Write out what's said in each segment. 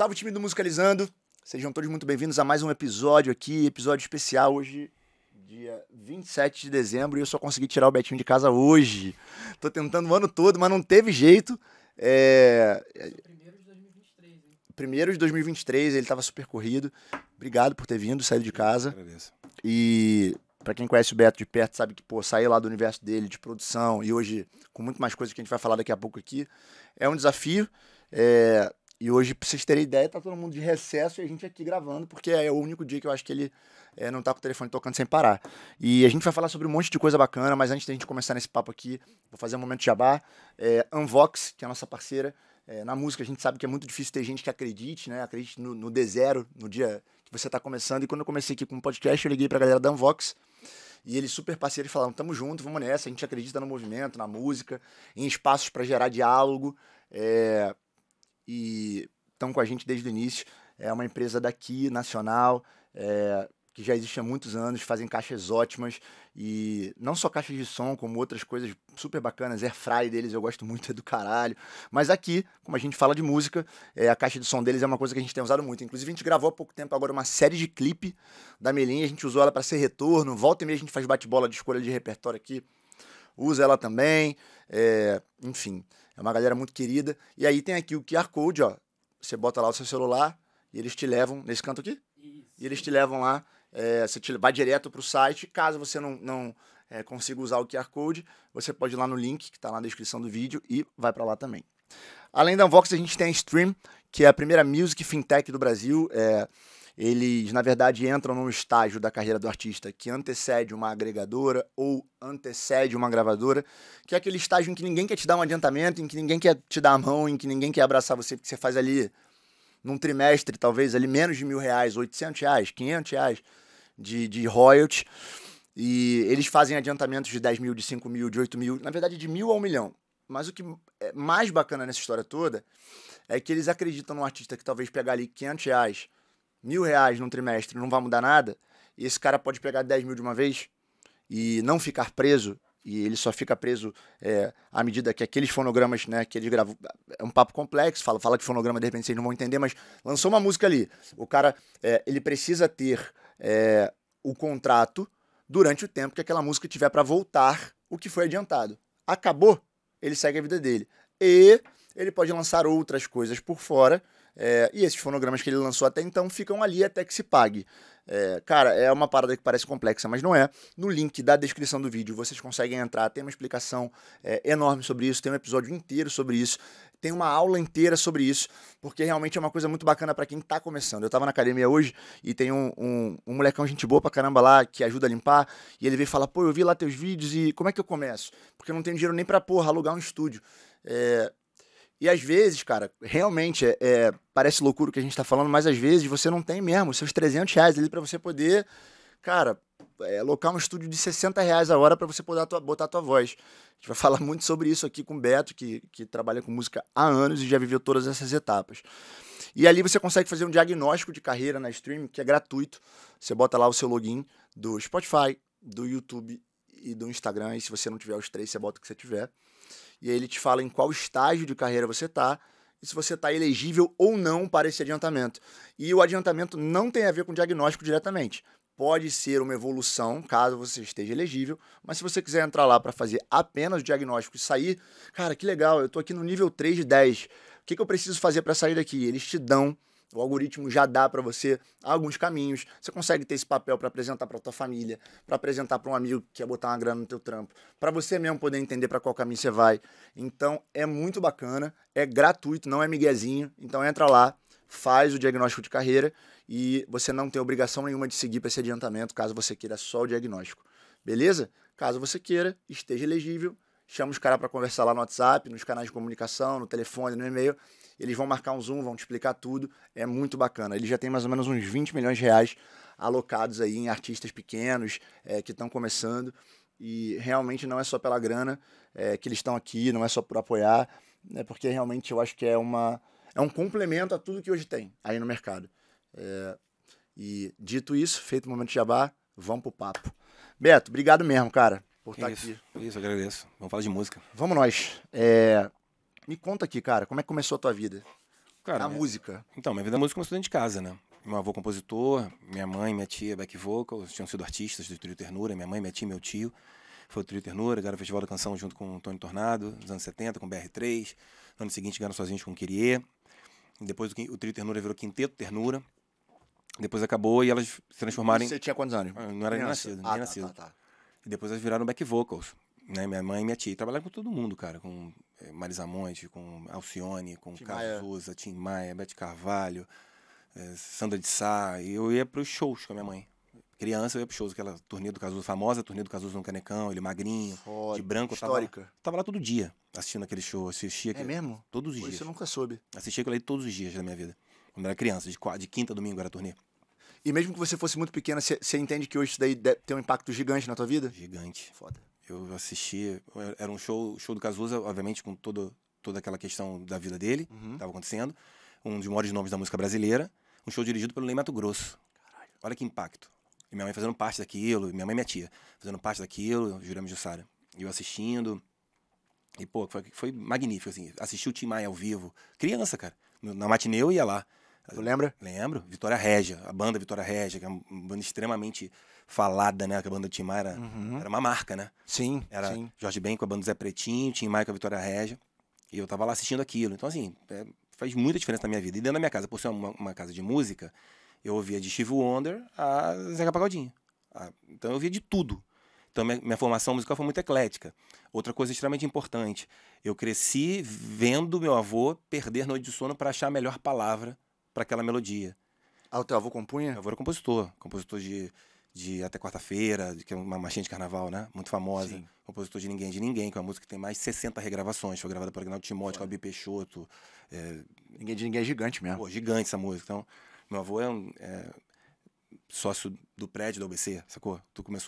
Salve, time do Musicalizando. Sejam todos muito bem-vindos a mais um episódio aqui, episódio especial hoje, dia 27 de dezembro, e eu só consegui tirar o Betinho de casa hoje. Tô tentando o ano todo, mas não teve jeito. Primeiro de 2023, hein? Primeiro de 2023, ele tava super corrido. Obrigado por ter vindo, saído de casa. Agradeço. E pra quem conhece o Beto de perto, sabe que, sair lá do universo dele, de produção, e hoje, com muito mais coisas que a gente vai falar daqui a pouco aqui, é um desafio. E hoje, pra vocês terem ideia, tá todo mundo de recesso e a gente aqui gravando, porque é o único dia que eu acho que ele não tá com o telefone tocando sem parar. E a gente vai falar sobre um monte de coisa bacana, mas antes da gente começar nesse papo aqui, vou fazer um momento de jabá. Unvox, que é a nossa parceira, na música a gente sabe que é muito difícil ter gente que acredite, né? Acredite no D0, no dia que você tá começando. E quando eu comecei aqui com o podcast, eu liguei pra galera da Unvox, e eles super parceiros falaram, tamo junto, vamos nessa, a gente acredita no movimento, na música, em espaços para gerar diálogo, e estão com a gente desde o início. É uma empresa daqui, nacional, que já existe há muitos anos, fazem caixas ótimas, e não só caixas de som, como outras coisas super bacanas. Airfry deles eu gosto muito, é do caralho. Mas aqui, como a gente fala de música, a caixa de som deles é uma coisa que a gente tem usado muito. Inclusive a gente gravou há pouco tempo agora uma série de clipe da Melinha, a gente usou ela para ser retorno, volta e meia a gente faz bate-bola de escolha de repertório aqui, usa ela também, enfim, é uma galera muito querida. E aí tem aqui o QR Code, ó, você bota lá o seu celular e eles te levam, nesse canto aqui? Isso. E eles te levam lá, você vai direto pro site. Caso você não consiga usar o QR Code, você pode ir lá no link que tá na descrição do vídeo e vai para lá também. Além da Unvox, a gente tem a Stream, que é a primeira music fintech do Brasil. Eles, na verdade, entram num estágio da carreira do artista que antecede uma agregadora ou antecede uma gravadora, que é aquele estágio em que ninguém quer te dar um adiantamento, em que ninguém quer te dar a mão, em que ninguém quer abraçar você, porque você faz ali, num trimestre, talvez, ali menos de R$1.000, R$800, R$500 de royalty, e eles fazem adiantamentos de 10 mil, de 5 mil, de 8 mil, na verdade de 1.000 a 1 milhão. Mas o que é mais bacana nessa história toda é que eles acreditam num artista que talvez pegar ali R$500, R$1.000 num trimestre não vai mudar nada, e esse cara pode pegar 10 mil de uma vez e não ficar preso, e ele só fica preso à medida que aqueles fonogramas, né, que ele gravou, é um papo complexo, fala de fonograma, de repente vocês não vão entender, mas lançou uma música ali, o cara, ele precisa ter o contrato durante o tempo que aquela música tiver para voltar o que foi adiantado. Acabou, ele segue a vida dele. E ele pode lançar outras coisas por fora, e esses fonogramas que ele lançou até então ficam ali até que se pague. Cara, é uma parada que parece complexa, mas não é. No link da descrição do vídeo vocês conseguem entrar, tem uma explicação enorme sobre isso, tem um episódio inteiro sobre isso, tem uma aula inteira sobre isso, porque realmente é uma coisa muito bacana pra quem tá começando. Eu tava na academia hoje e tem um molecão gente boa pra caramba lá, que ajuda a limpar, e ele veio falar, pô, eu vi lá teus vídeos e como é que eu começo? Porque eu não tenho dinheiro nem pra, alugar um estúdio. E às vezes, cara, realmente parece loucura o que a gente tá falando, mas às vezes você não tem mesmo seus R$300 ali pra você poder, cara, alocar um estúdio de R$60 a hora pra você poder botar a tua voz. A gente vai falar muito sobre isso aqui com o Beto, que trabalha com música há anos e já viveu todas essas etapas. E ali você consegue fazer um diagnóstico de carreira na Stream, que é gratuito. Você bota lá o seu login do Spotify, do YouTube e do Instagram, e se você não tiver os três, você bota o que você tiver. E aí ele te fala em qual estágio de carreira você tá e se você tá elegível ou não para esse adiantamento. E o adiantamento não tem a ver com diagnóstico diretamente. Pode ser uma evolução, caso você esteja elegível, mas se você quiser entrar lá para fazer apenas o diagnóstico e sair, cara, que legal, eu tô aqui no nível 3 de 10. O que eu preciso fazer para sair daqui? Eles te dão, o algoritmo já dá para você alguns caminhos. Você consegue ter esse papel para apresentar para tua família, para apresentar para um amigo que quer botar uma grana no teu trampo, para você mesmo poder entender para qual caminho você vai. Então é muito bacana, é gratuito, não é miguezinho. Então entra lá, faz o diagnóstico de carreira e você não tem obrigação nenhuma de seguir para esse adiantamento, caso você queira só o diagnóstico. Beleza? Caso você queira, esteja elegível, chama os caras para conversar lá no WhatsApp, nos canais de comunicação, no telefone, no e-mail. Eles vão marcar um Zoom, vão te explicar tudo. É muito bacana. Eles já têm mais ou menos uns R$20 milhões alocados aí em artistas pequenos que estão começando. E realmente não é só pela grana que eles estão aqui, não é só por apoiar, porque realmente eu acho que é um complemento a tudo que hoje tem aí no mercado. E dito isso, feito o momento de jabá, vamos pro papo. Beto, obrigado mesmo, cara, por estar aqui. Isso, agradeço. Vamos falar de música. Vamos nós. Me conta aqui, cara, como é que começou a tua vida? Na música. Então, minha vida da música começou dentro de casa, né? Meu avô compositor, minha mãe, minha tia, back vocals, tinham sido artistas do Trio Ternura, minha mãe, minha tia e meu tio. Foi o Trio Ternura, ganharam o Festival da Canção junto com o Tony Tornado, nos anos 70, com o BR3. No ano seguinte, ganharam sozinhos com o Kyrie. Depois o Trio Ternura virou Quinteto Ternura. Depois acabou e elas se transformaram em... Você tinha quantos anos? Não era nem nascido, nem nascido. Tá. E depois elas viraram back vocals, né? Minha mãe e minha tia. E trabalharam com todo mundo, cara. Com Marisa Monte, com Alcione, com Cazuza, Tim Maia, Beth Carvalho, Sandra de Sá. E eu ia pros shows com a minha mãe. Criança, eu ia pros shows. Aquela turnê do Cazuza, famosa turnê do Cazuza no Canecão, ele magrinho, de branco. Histórica. Tava lá todo dia assistindo aquele show. Assistia mesmo? Todos os dias. Isso eu nunca soube. Assistia aquilo aí todos os dias da minha vida. Quando eu era criança, de quinta a domingo era a turnê. E mesmo que você fosse muito pequena, você entende que hoje isso daí tem um impacto gigante na tua vida? Gigante. Foda. Eu assisti, era um show do Cazuza, obviamente com toda aquela questão da vida dele, que estava acontecendo. Um dos maiores nomes da música brasileira. Um show dirigido pelo Ney Matogrosso. Caralho. Olha que impacto. E minha mãe fazendo parte daquilo, minha mãe e minha tia fazendo parte daquilo, Jurema Jussara. E eu assistindo. E, pô, foi magnífico, assim. Assisti o Tim Maia ao vivo. Criança, cara. Na matinê eu ia lá. Tu lembra? Lembro. Vitória Régia, a banda Vitória Régia, que é uma banda extremamente falada, né? Que a banda do Tim Maia era uma marca, né? Sim, Era sim. Jorge Ben com a banda Zé Pretinho, Tim Maia com a Vitória Régia. E eu tava lá assistindo aquilo. Então, assim, faz muita diferença na minha vida. E dentro da minha casa, por ser uma casa de música, eu ouvia de Steve Wonder a Zeca Pagodinho. Então eu ouvia de tudo. Então minha formação musical foi muito eclética. Outra coisa extremamente importante, eu cresci vendo meu avô perder noite de sono para achar a melhor palavra para aquela melodia. O teu avô compunha? Meu avô era compositor de Até Quarta-feira, que é uma marchinha de carnaval, né? Muito famosa. Sim. Compositor de Ninguém de Ninguém, que é uma música que tem mais de 60 regravações. Foi gravada por Agnaldo Timóteo, com a Albi Peixoto. Ninguém de Ninguém é gigante mesmo. Pô, gigante essa música. Então, meu avô é sócio do prédio da UBC, sacou?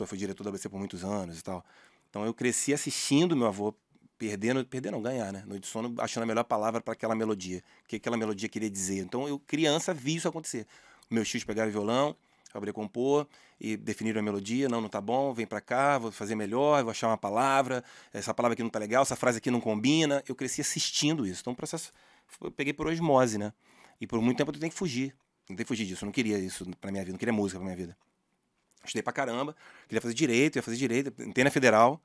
Foi diretor da UBC por muitos anos e tal. Então eu cresci assistindo meu avô perder não, ganhar, né? Noite de sono, achando a melhor palavra para aquela melodia. O que aquela melodia queria dizer. Então eu, criança, vi isso acontecer. Meus tios pegaram o violão, abrir compor e definiram a melodia. Não tá bom, vem para cá, vou fazer melhor, vou achar uma palavra. Essa palavra aqui não tá legal, essa frase aqui não combina. Eu cresci assistindo isso. Então o processo, eu peguei por osmose, né? E por muito tempo eu tenho que fugir. Não tem que fugir disso, eu não queria isso pra minha vida, não queria música pra minha vida. Estudei pra caramba, queria fazer direito, entrei na Federal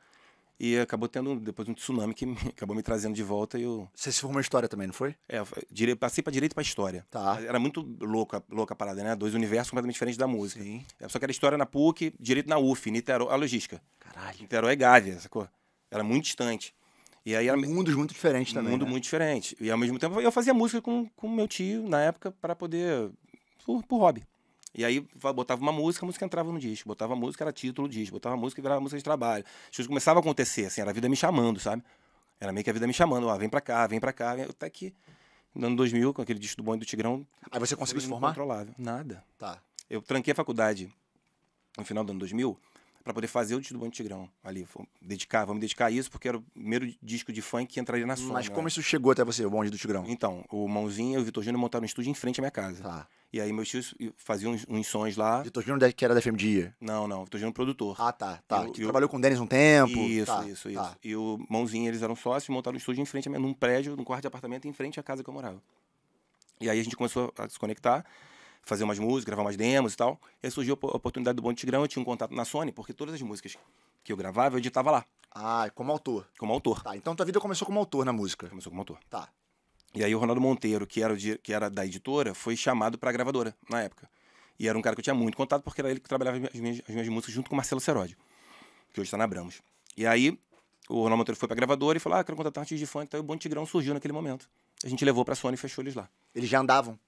e acabou tendo depois um tsunami que acabou me trazendo de volta e eu... Você se formou em história também, não foi? Passei pra direito e pra história. Tá. Era muito louca a parada, né? Dois universos completamente diferentes da música. Sim. Só que era história na PUC, direito na UF, Niterói, a logística. Caralho. Niterói é Gávea, sacou? Era muito distante. E aí era mundos muito diferentes também, mundo né? muito diferente. E ao mesmo tempo eu fazia música com meu tio na época para poder... Por hobby. E aí botava uma música, a música entrava no disco. Botava a música, era título do disco. Botava a música e virava música de trabalho. As coisas começavam a acontecer, assim, era a vida me chamando, sabe? Era meio que a vida me chamando. Vem pra cá, vem pra cá. Até que no ano 2000, com aquele disco do Bonde do Tigrão... Aí você conseguiu se formar? Incontrolável. Nada. Tá. Eu tranquei a faculdade no final do ano 2000 para poder fazer o disco do Bonde do Tigrão. Ali, vou me dedicar a isso, porque era o primeiro disco de funk que entraria na Sony. Mas como isso chegou até você, o Bonde do Tigrão? Então, o Mãozinha e o Vitor Júnior montaram um estúdio em frente à minha casa. Tá. E aí meus tios faziam uns sons lá. Vitor Júnior, que era da FM Dia. Não, Vitor Júnior produtor. Ah, tá. Que trabalhou com o Denis um tempo. Isso. Tá. E o Mãozinha, eles eram sócios, montaram um estúdio em frente num prédio, num quarto de apartamento, em frente à casa que eu morava. E aí a gente começou a se conectar, fazer umas músicas, gravar umas demos e tal. E aí surgiu a oportunidade do Bonde do Tigrão, eu tinha um contato na Sony, porque todas as músicas que eu gravava, eu editava lá. Ah, como autor. Como autor. Tá, então tua vida começou como autor na música. Começou como autor. Tá. E aí o Ronaldo Monteiro, que era da editora, foi chamado pra gravadora, na época. E era um cara que eu tinha muito contato, porque era ele que trabalhava as minhas músicas junto com o Marcelo Seródio, que hoje tá na Bramos. E aí o Ronaldo Monteiro foi pra gravadora e falou, quero contratar um artista de funk. Então o Bonde Tigrão surgiu naquele momento. A gente levou pra Sony e fechou eles lá. Eles já andavam?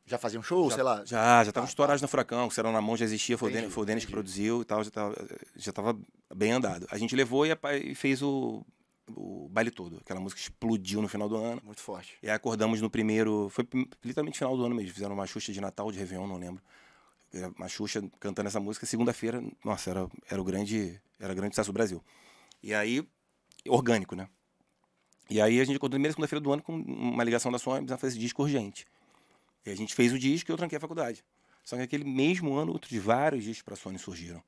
Já faziam show, sei lá? Já estavam estourados na Furacão, que Serão na Mão já existia, foi o Denis que entendi. produziu e tal, já tava bem andado. A gente levou e fez o baile todo. Aquela música explodiu no final do ano. Muito forte. E aí acordamos no primeiro, foi literalmente final do ano mesmo, fizeram uma Xuxa de Natal, de Réveillon, não lembro. Uma Xuxa cantando essa música, segunda-feira, nossa, era grande sucesso do Brasil. E aí, orgânico, né? E aí a gente acordou na primeira segunda-feira do ano com uma ligação da Sony, precisava fazer esse disco urgente. E a gente fez o disco e eu tranquei a faculdade. Só que naquele mesmo ano, outros vários discos pra Sony surgiram.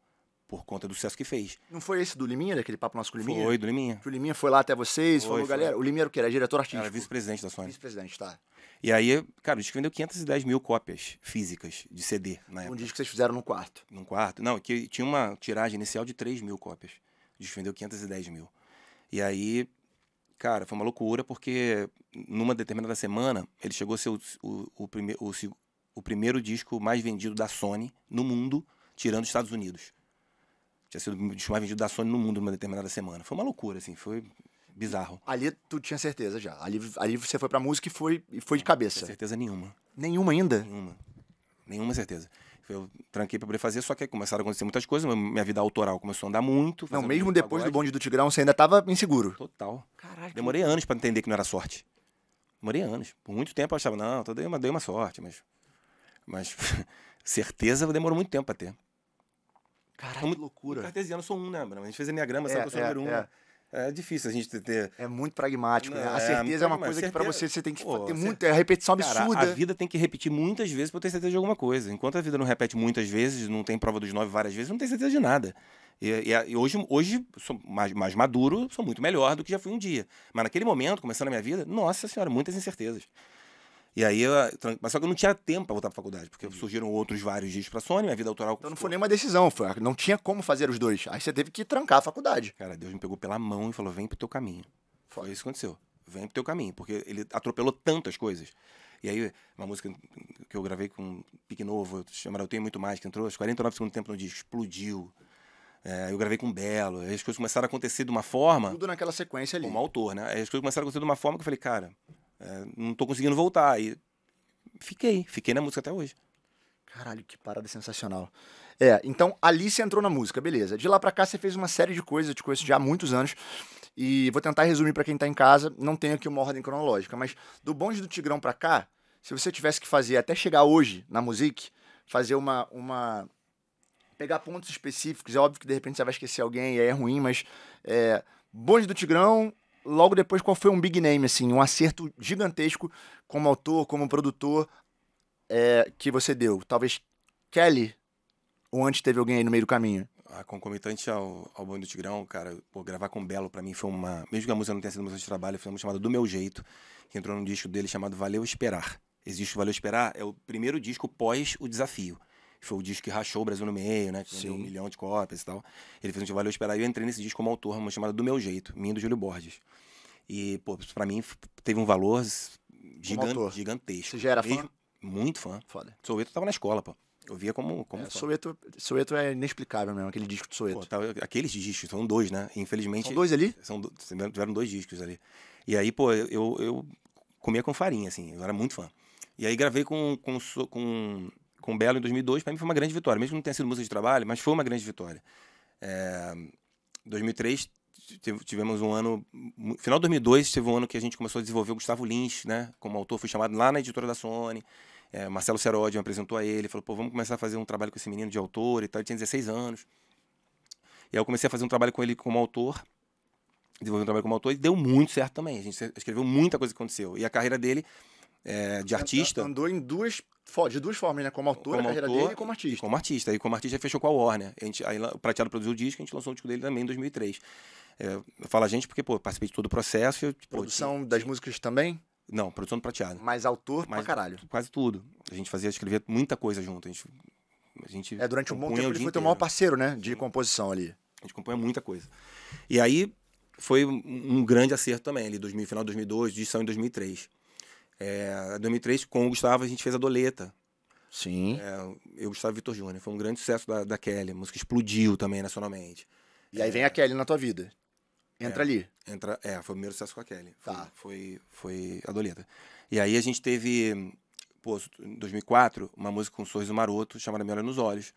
por conta do sucesso que fez. Não foi esse do Liminha, daquele papo nosso com o Liminha? Foi, do Liminha. Que o Liminha foi lá até vocês, falou, Foi. galera, o Liminha era o quê? Era diretor artístico? Era vice-presidente da Sony. Vice-presidente, tá. E aí, cara, o disco vendeu 510 mil cópias físicas de CD na Um época. disco que vocês fizeram no quarto. Num quarto. Não, que tinha uma tiragem inicial de 3 mil cópias. O disco vendeu 510 mil. E aí, cara, foi uma loucura, porque numa determinada semana, ele chegou a ser o primeiro disco mais vendido da Sony no mundo, tirando os Estados Unidos. Tinha sido o disco mais vendido da Sony no mundo numa determinada semana. Foi uma loucura, assim, foi bizarro. Ali tu tinha certeza já. Ali você foi pra música e foi de cabeça. Não tinha certeza nenhuma. Nenhuma ainda? Nenhuma certeza. Eu tranquei pra poder fazer, só que começaram a acontecer muitas coisas, minha vida autoral começou a andar muito. Não, fazendo mesmo muito depois do pagode. Bonde do Tigrão, você ainda tava inseguro. Total. Caralho. Demorei anos pra entender que não era sorte. Demorei anos. Por muito tempo eu achava, não, dei uma sorte, mas certeza demorou muito tempo pra ter. Caralho, que loucura. Cartesiano, eu sou um, né, mano? A gente fez a Enneagrama, sabe que eu sou número um. é. É difícil a gente ter... É muito pragmático, né? Não, A certeza é uma mas coisa que pra certeza- você tem que Pô, ter você- muito. É a repetição Cara, absurda. a vida tem que repetir muitas vezes pra eu ter certeza de alguma coisa. Enquanto a vida não repete muitas vezes, não tem prova dos 9 várias vezes, não tem certeza de nada. E hoje sou mais maduro, sou muito melhor do que já fui um dia. Mas naquele momento, começando a minha vida, nossa senhora, muitas incertezas. E aí, mas só que eu não tinha tempo pra voltar pra faculdade, porque surgiram outros vários discos pra Sony, minha vida autoral... Então não foi nenhuma decisão, não tinha como fazer os dois. Aí você teve que trancar a faculdade. Cara, Deus me pegou pela mão e falou, vem pro teu caminho. Foi isso que aconteceu. Vem pro teu caminho, porque ele atropelou tantas coisas. E aí, uma música que eu gravei com um pique novo, chamada Eu Tenho Muito Mais, que entrou aos 49 segundos do tempo no disco, explodiu. Eu gravei com o Belo, aí as coisas começaram a acontecer de uma forma... Tudo naquela sequência ali. Como autor, né? Aí as coisas começaram a acontecer de uma forma que eu falei, cara, não tô conseguindo voltar. E fiquei na música até hoje. Caralho, que parada sensacional. Então ali você entrou na música, beleza. De lá pra cá você fez uma série de coisas, eu te conheço já há muitos anos. E vou tentar resumir pra quem tá em casa, não tenho aqui uma ordem cronológica, mas do Bonde do Tigrão pra cá, se você tivesse que fazer até chegar hoje na Music, fazer uma pegar pontos específicos, é óbvio que de repente você vai esquecer alguém e aí é ruim, mas Bonde do Tigrão, logo depois qual foi um big name, assim, um acerto gigantesco como autor, como produtor que você deu? Talvez Kelly, ou antes teve alguém aí no meio do caminho? A concomitante ao Bonde do Tigrão, cara, gravar com o Belo pra mim foi uma... Mesmo que a música não tenha sido música de trabalho, foi uma música chamada Do Meu Jeito, que entrou num disco dele chamado Valeu Esperar. Existe o Valeu Esperar, é o primeiro disco pós o Desafio. Foi o disco que rachou o Brasil no meio, né? Que vendeu 1 milhão de cópias e tal. Ele fez um Valeu Esperar e eu entrei nesse disco como autor, uma chamada Do Meu Jeito, minha e do Júlio Borges. E, pô, pra mim teve um valor gigantesco. Você já era fã? Muito fã. Foda. Soweto tava na escola, pô. Eu via como fã. Soweto é inexplicável mesmo, aquele disco de Soweto. Pô, aqueles discos, são 2, né? Infelizmente... São 2 ali? Tiveram 2 discos ali. E aí, pô, eu comia com farinha, assim. Eu era muito fã. E aí gravei com o Belo em 2002. Pra mim foi uma grande vitória. Mesmo que não tenha sido música de trabalho, mas foi uma grande vitória. Em 2003, tivemos um ano... Final de 2002, teve um ano que a gente começou a desenvolver o Gustavo Lins, né? Como autor, fui chamado lá na editora da Sony. Marcelo Serodi me apresentou a ele, falou, pô, vamos começar a fazer um trabalho com esse menino de autor e tal. Ele tinha 16 anos. E aí eu comecei a fazer um trabalho com ele como autor, desenvolver um trabalho como autor, e deu muito certo também. A gente escreveu muita coisa que acontou. E a carreira dele, de artista... Andou de duas formas, né? Como autor, a carreira dele e como artista. Como artista. E como artista fechou com a Warner. Aí o Prateado produziu o disco, a gente lançou o disco dele também em 2003. Eu falo a gente porque, pô, participei de todo o processo. Produção das músicas também? Não, produção do Prateado. Mas autor pra caralho. Quase tudo. A gente escrevia muita coisa junto. A gente durante um bom tempo ele foi teu maior parceiro, né? De composição ali. A gente compunha muita coisa. E aí foi um grande acerto também, ali, final de 2002, edição em 2003. Em 2003, com o Gustavo, a gente fez a Doleta. Sim. Eu, Gustavo e Vitor Júnior. Foi um grande sucesso da Kelly. A música explodiu também nacionalmente. E aí vem a Kelly na tua vida. Entra ali. Foi o primeiro sucesso com a Kelly. Tá. Foi a Doleta. E aí a gente teve, pô, em 2004, uma música com um sorriso maroto, chamada Me Olha nos Olhos.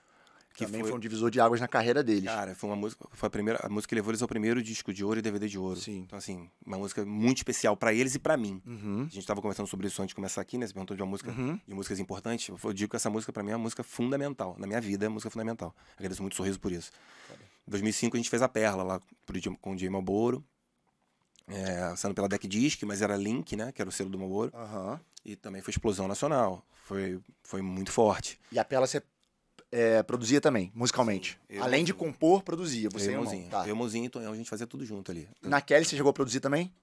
Que também foi um divisor de águas na carreira deles. Cara, foi a música que levou eles ao primeiro disco de ouro e DVD de ouro. Sim. Então, assim, uma música muito especial pra eles e pra mim. Uhum. A gente tava conversando sobre isso antes de começar aqui, né? Você perguntou de uma música, de músicas importantes. Eu digo que essa música pra mim é uma música fundamental. Na minha vida é uma música fundamental. Agradeço muito o Sorriso por isso. Em 2005 a gente fez a Perla lá com o Jay Malboro. Saindo pela Deck Disc, mas era Link, né? Que era o selo do Malboro. Uhum. E também foi explosão nacional. Foi muito forte. E a Perla você produzia também, musicalmente. Sim, eu Além de Mozinho. compor, produzia. Você e o irmão. Mozinho. Tá. Eu, Mozinho e Tonhão, a gente fazia tudo junto ali. Na Kelly você chegou a produzir também?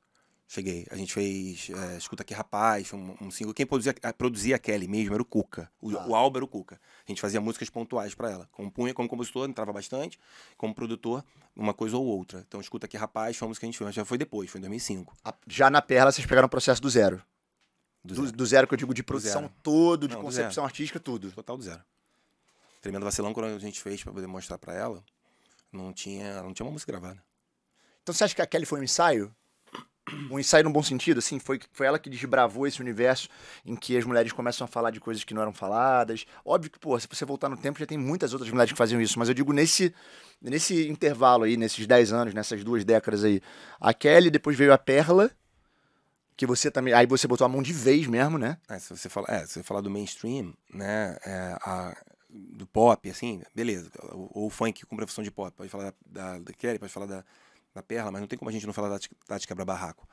Cheguei. A gente fez Escuta Aqui Rapaz, um single. Quem produzia a Kelly mesmo era o Cuca. O Alba era o Cuca. A gente fazia músicas pontuais pra ela. Compunha como compositor, entrava bastante. Como produtor, uma coisa ou outra. Então, Escuta Aqui Rapaz foi uma música que a gente fez. Mas já foi depois, foi em 2005. Já na Perla vocês pegaram o processo do zero. Zero. Do zero que eu digo de produção zero. todo, de Não, do concepção artística, tudo. Total do zero. Tremendo Vacilão, quando a gente fez pra poder mostrar pra ela, não tinha uma música gravada. Então você acha que a Kelly foi um ensaio? Um ensaio no bom sentido, assim? Foi ela que desbravou esse universo em que as mulheres começam a falar de coisas que não eram faladas. Óbvio que, pô, se você voltar no tempo, já tem muitas outras mulheres que faziam isso, mas eu digo nesse intervalo aí, nesses 10 anos, nessas 2 décadas aí. A Kelly, depois veio a Perla, que você também... Aí você botou a mão de vez mesmo, né? Se você falar do mainstream, né, do pop, assim, beleza. Ou funk com profissão de pop. Pode falar da Kelly, pode falar da Perla, mas não tem como a gente não falar da Tati Quebra-Barraco,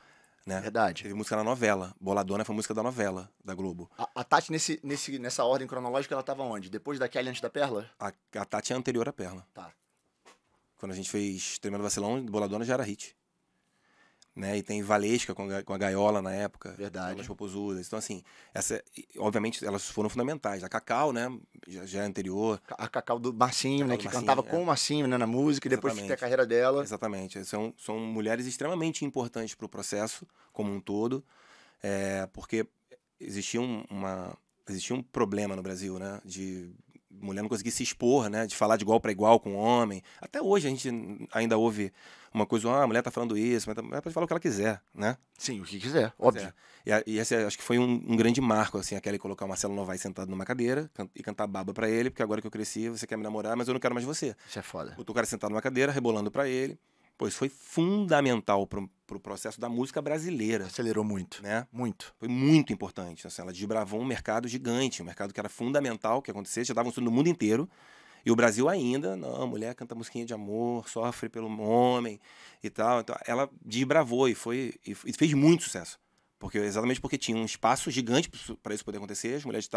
né? Verdade. Teve música na novela. Boladona foi música da novela da Globo. A Tati, nessa ordem cronológica, ela tava onde? Depois da Kelly, antes da Perla? A Tati é anterior à Perla. Tá. Quando a gente fez Tremendo Vacilão, Boladona já era hit. Né? E tem Valesca com a Gaiola na época. Verdade. As Popozudas. Então, assim, obviamente elas foram fundamentais. A Cacau, né? Já é anterior. A Cacau do Marcinho, né? do Que Marcinho, cantava com o Marcinho, né? Na música, e depois Exatamente. tem a carreira dela. Exatamente. São mulheres extremamente importantes para o processo como um todo, porque existia um problema no Brasil, né? De mulher não conseguir se expor, né? De falar de igual para igual com o homem. Até hoje a gente ainda ouve uma coisa, a mulher tá falando isso, mas a mulher pode falar o que ela quiser, né? Sim, o que quiser, óbvio. E esse acho que foi um grande marco, assim, a Kelly colocar o Marcelo Novaes sentado numa cadeira e cantar baba pra ele, porque agora que eu cresci, você quer me namorar, mas eu não quero mais você. Isso é foda. Botou o cara sentado numa cadeira, rebolando pra ele. Pois foi fundamental pro processo da música brasileira, Acelerou muito. né? Muito. Foi muito importante. Assim, ela desbravou um mercado gigante, um mercado que era fundamental que acontecesse, já estava no mundo inteiro. E o Brasil ainda, não, a mulher canta musiquinha de amor, sofre pelo homem e tal. Então, ela desbravou e fez muito sucesso. Exatamente porque tinha um espaço gigante para isso poder acontecer, as mulheres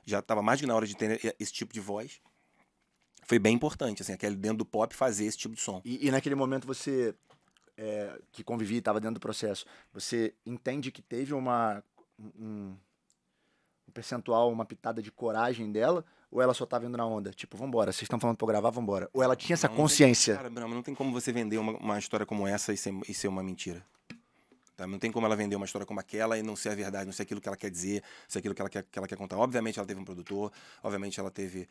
já estavam mais que na hora de ter esse tipo de voz. Foi bem importante, assim, aquele dentro do pop fazer esse tipo de som. E naquele momento você, que convivia e estava dentro do processo, você entende que teve um percentual, uma pitada de coragem dela, ou ela só tava indo na onda? Tipo, vambora, vocês estão falando pra eu gravar, vambora. Ou ela tinha essa consciência? Cara, não tem como você vender uma história como essa e ser uma mentira. Tá? Não tem como ela vender uma história como aquela e não ser a verdade, não ser aquilo que ela quer dizer, ser aquilo que ela quer contar. Obviamente ela teve um produtor, obviamente ela teve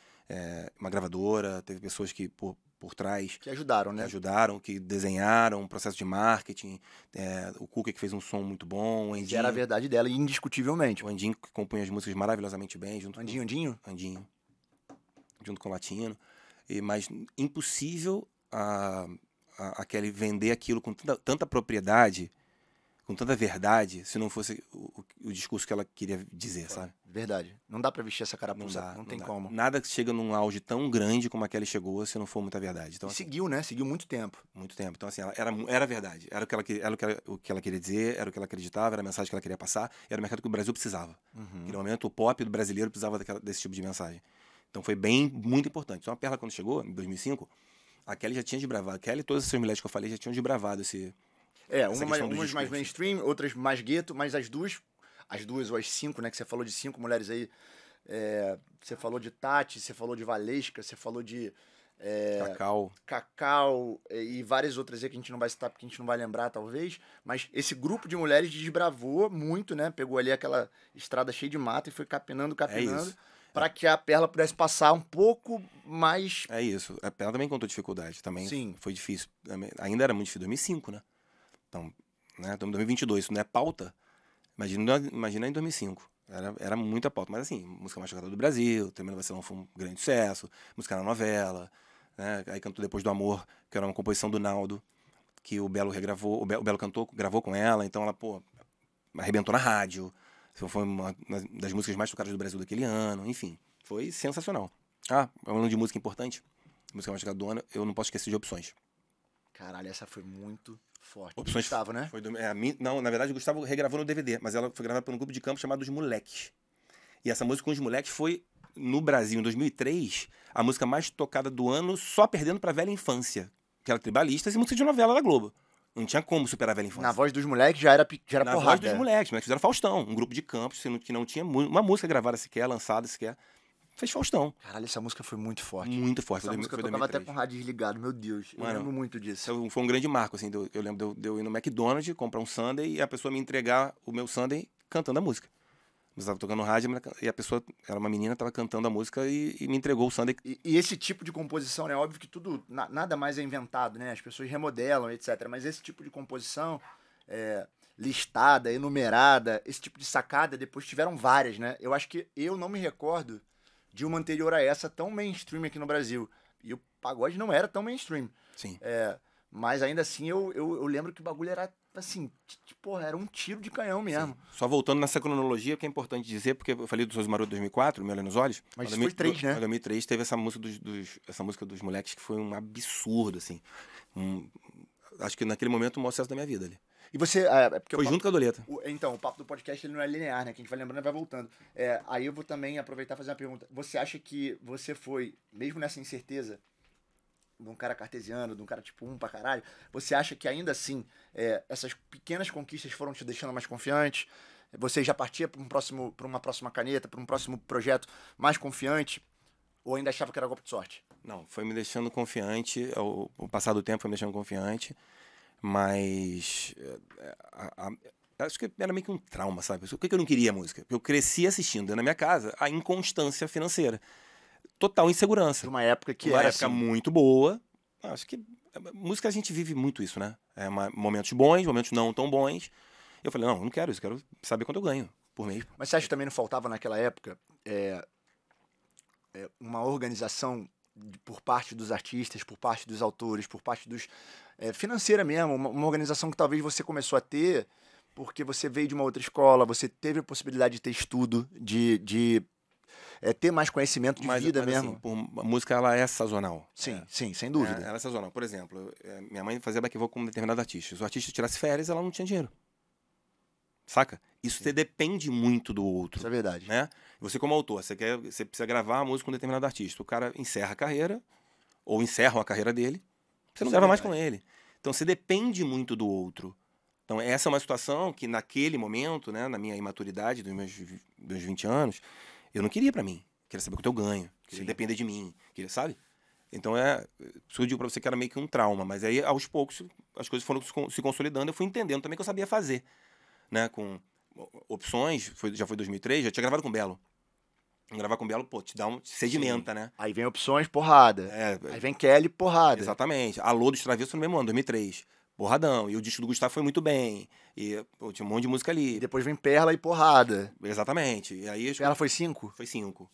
uma gravadora, teve pessoas que por trás... Que ajudaram, né? Que ajudaram, que desenharam, um processo de marketing, o Cuca que fez um som muito bom, o Andinho... Que era a verdade dela, indiscutivelmente. O Andinho que compunha as músicas maravilhosamente bem. Andinho? Andinho. Junto com o Latino. Mas impossível a Kelly vender aquilo com tanta propriedade, com tanta verdade, se não fosse o discurso que ela queria dizer, sabe? Verdade. Não dá pra vestir essa carapuça, não tem dá. como. Nada que chega num auge tão grande como a Kelly chegou, se não for muita verdade. Então, e seguiu, né? Seguiu muito tempo. Muito tempo. Então, assim, ela era verdade. Era o que ela queria dizer, era o que ela acreditava, era a mensagem que ela queria passar, era o mercado que o Brasil precisava. Naquele momento, o pop do brasileiro precisava desse tipo de mensagem. Então, foi muito importante. Então, a Perla, quando chegou, em 2005, a Kelly já tinha desbravado. A Kelly e todas essas mulheres que eu falei já tinham desbravado umas mais mainstream, outras mais gueto, mas as duas ou as 5, né, que você falou de 5 mulheres aí, você falou de Tati, você falou de Valesca, você falou de Cacau e várias outras aí que a gente não vai citar porque a gente não vai lembrar, talvez, mas esse grupo de mulheres desbravou muito, né, pegou ali aquela estrada cheia de mato e foi capinando, para que a Perla pudesse passar um pouco mais... É isso, a Perla também contou dificuldade, também. Sim. Foi difícil, ainda era muito difícil, 2005, né? Então, estamos em 2022, isso não é pauta, imagina em 2005. Era muita pauta, mas assim, música mais tocada do Brasil, Tremendo Vacilão foi um grande sucesso, música na novela, né? Aí cantou Depois do Amor, que era uma composição do Naldo, que o Belo regravou, o Belo cantou, gravou com ela, então ela, arrebentou na rádio, foi uma das músicas mais tocadas do Brasil daquele ano, enfim, foi sensacional. Falando de música importante, música mais tocada do ano, eu não posso esquecer de Opções. Caralho, essa foi muito forte. Opções, Gustavo, né? Não, na verdade o Gustavo regravou no DVD, mas ela foi gravada por um grupo de campo chamado Os Moleques. E essa música com os Moleques foi no Brasil, em 2003, a música mais tocada do ano, só perdendo pra Velha Infância, que era Tribalistas e música de novela da Globo. Não tinha como superar a Velha Infância. Na Voz dos Moleques já era Na porrada. Voz dos Moleques, mas fizeram Faustão, um grupo de campos que não tinha uma música gravada sequer, lançada sequer. Fez Faustão. Caralho, essa música foi muito forte. Muito forte. Essa música eu tocava até com o rádio desligado, meu Deus. Eu Mano, lembro muito disso. Então, foi um grande marco, assim. Eu lembro de eu ir no McDonald's, comprar um sundae e a pessoa me entregar o meu sundae cantando a música. Eu estava tocando no rádio e a pessoa, era uma menina, estava cantando a música e me entregou o sundae. E esse tipo de composição, né? Óbvio que tudo, nada mais é inventado, né? As pessoas remodelam, etc. Mas esse tipo de composição, listada, enumerada, esse tipo de sacada, depois tiveram várias, né? Eu acho que eu não me recordo de uma anterior a essa tão mainstream aqui no Brasil. E o pagode não era tão mainstream. Sim. Mas ainda assim, eu lembro que o bagulho era, assim, porra, era um tiro de canhão mesmo. Sim. Só voltando nessa cronologia, que é importante dizer, porque eu falei do Sorriso Maroto 2004, Meu Olho nos Olhos. Mas isso foi 3, né? Em 2003 teve essa música essa música dos moleques que foi um absurdo, assim. Acho que naquele momento o maior sucesso da minha vida ali. E você... porque foi junto com a Doleta. Então, o papo do podcast ele não é linear, né? Que a gente vai lembrando e vai voltando. Aí eu vou também aproveitar e fazer uma pergunta. Você acha que você foi, mesmo nessa incerteza, de um cara cartesiano, de um cara tipo pra caralho, você acha que ainda assim essas pequenas conquistas foram te deixando mais confiante? Você já partia para uma próxima caneta, para um próximo projeto mais confiante? Ou ainda achava que era golpe de sorte? Não, foi me deixando confiante. O passar do tempo foi me deixando confiante. Mas acho que era meio que um trauma, sabe? Por que eu não queria música? Porque eu cresci assistindo na minha casa a inconstância financeira. Total insegurança. De uma época que uma era época assim. muito boa. Acho que música a gente vive muito isso, né? Momentos bons, momentos não tão bons. Eu falei, não, eu não quero isso, quero saber quanto eu ganho por mês. Mas você acha que também não faltava naquela época uma organização por parte dos artistas, por parte dos autores, por parte dos... financeira mesmo, uma organização que talvez você começou a ter porque você veio de uma outra escola, você teve a possibilidade de ter estudo, de ter mais conhecimento de vida mesmo. Assim, a música ela é sazonal. Sim, sim, sem dúvida. Ela é sazonal. Por exemplo, minha mãe fazia back-vocal com um determinado artista. Se o artista tirasse férias, ela não tinha dinheiro. Saca? Isso depende muito do outro. Isso é verdade. Né? Você como autor, você precisa gravar a música com um determinado artista. O cara encerra a carreira, ou encerra a carreira dele, você não grava mais com ele. Então você depende muito do outro. Então essa é uma situação que naquele momento, né, na minha imaturidade, dos meus 20 anos, eu não queria pra mim. Queria saber quanto eu ganho, queria depender de mim, sabe? Então isso eu digo pra você que era meio que um trauma, mas aí aos poucos as coisas foram se consolidando, eu fui entendendo também que eu sabia fazer. Né, com opções, já foi 2003, já tinha gravado com o Belo. Gravar com o Belo, pô, te sedimenta, né? Aí vem opções, porrada. Aí vem Kelly, porrada. Exatamente. Alô dos Travessos no mesmo ano, 2003. Porradão. E o disco do Gustavo foi muito bem. E pô, tinha um monte de música ali. E depois vem Perla e porrada. Exatamente. E aí, Perla foi 5? Foi 5.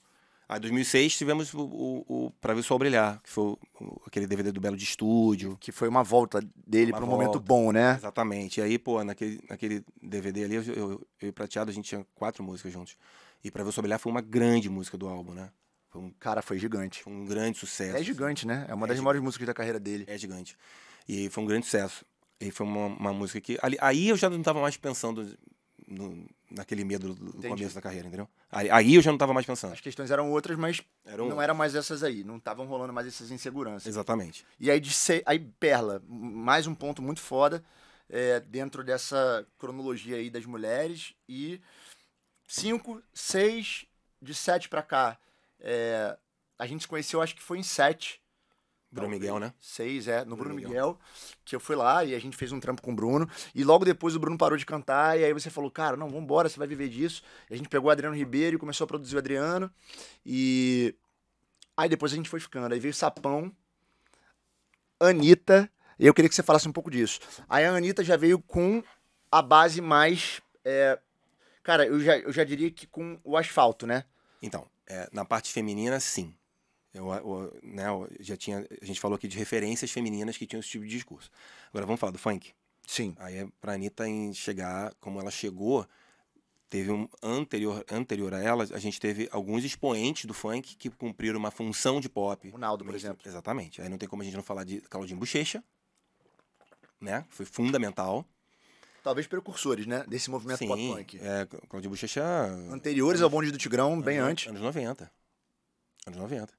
Aí em 2006 tivemos o Pra Ver o Sol Brilhar, que foi aquele DVD do Belo de estúdio. Que foi uma volta dele para um momento bom, né? Exatamente. E aí, pô, naquele DVD ali, eu e o Prateado, a gente tinha 4 músicas juntos. E Pra Ver o Sol Brilhar foi uma grande música do álbum, né? Cara, foi gigante. Foi um grande sucesso. É gigante, né? É uma das maiores músicas da carreira dele. É gigante. E foi um grande sucesso. E foi uma música que... Aí eu já não tava mais pensando naquele medo do começo da carreira, entendeu? Aí eu já não tava mais pensando. As questões eram outras, mas não eram mais essas aí. Não estavam rolando mais essas inseguranças. Exatamente. E aí Perla, mais um ponto muito foda dentro dessa cronologia aí das mulheres. E 5, 6, de 7 pra cá. A gente se conheceu, acho que foi em 7. Bruno Miguel, né? 6, no Bruno Miguel, que eu fui lá e a gente fez um trampo com o Bruno. E logo depois o Bruno parou de cantar e aí você falou, cara, não, vambora, você vai viver disso. E a gente pegou o Adriano Ribeiro e começou a produzir o Adriano. E aí depois a gente foi ficando. Aí veio Sapão, Anitta, e eu queria que você falasse um pouco disso. Aí a Anitta já veio com a base mais... cara, eu já diria que com o Asfalto, né? Então, na parte feminina, sim. A gente falou aqui de referências femininas que tinham esse tipo de discurso. Agora vamos falar do funk? Sim. Aí pra Anitta chegar, como ela chegou, teve um anterior a ela, a gente teve alguns expoentes do funk que cumpriram uma função de pop. O Naldo, por exemplo. Exatamente. Aí não tem como a gente não falar de Claudinho Bochecha, né? Foi fundamental. Talvez precursores, né? Desse movimento pop-punk. Claudinho Bochecha... Anteriores ao Bonde do Tigrão, bem antes. Anos 90. Anos 90.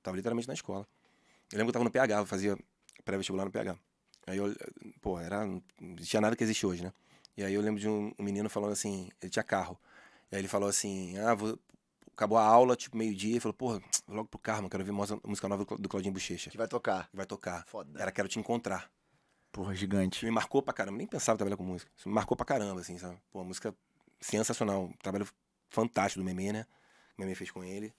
Tava literalmente na escola. Eu lembro que eu tava no PH, eu fazia pré-vestibular no PH. Aí eu, pô, não existia nada que existe hoje, né? E aí eu lembro de um menino falando assim, ele tinha carro. E aí ele falou assim, acabou a aula, tipo, meio-dia, e falou, porra, vou logo pro carro, mano, quero ouvir música nova do Claudinho Bochecha. Que vai tocar. Vai tocar. Foda. Era Quero Te Encontrar. Porra, gigante. Isso me marcou pra caramba, nem pensava em trabalhar com música. Isso me marcou pra caramba, assim, sabe? Pô, música sensacional, um trabalho fantástico do Memê, né? O Memê fez com eles.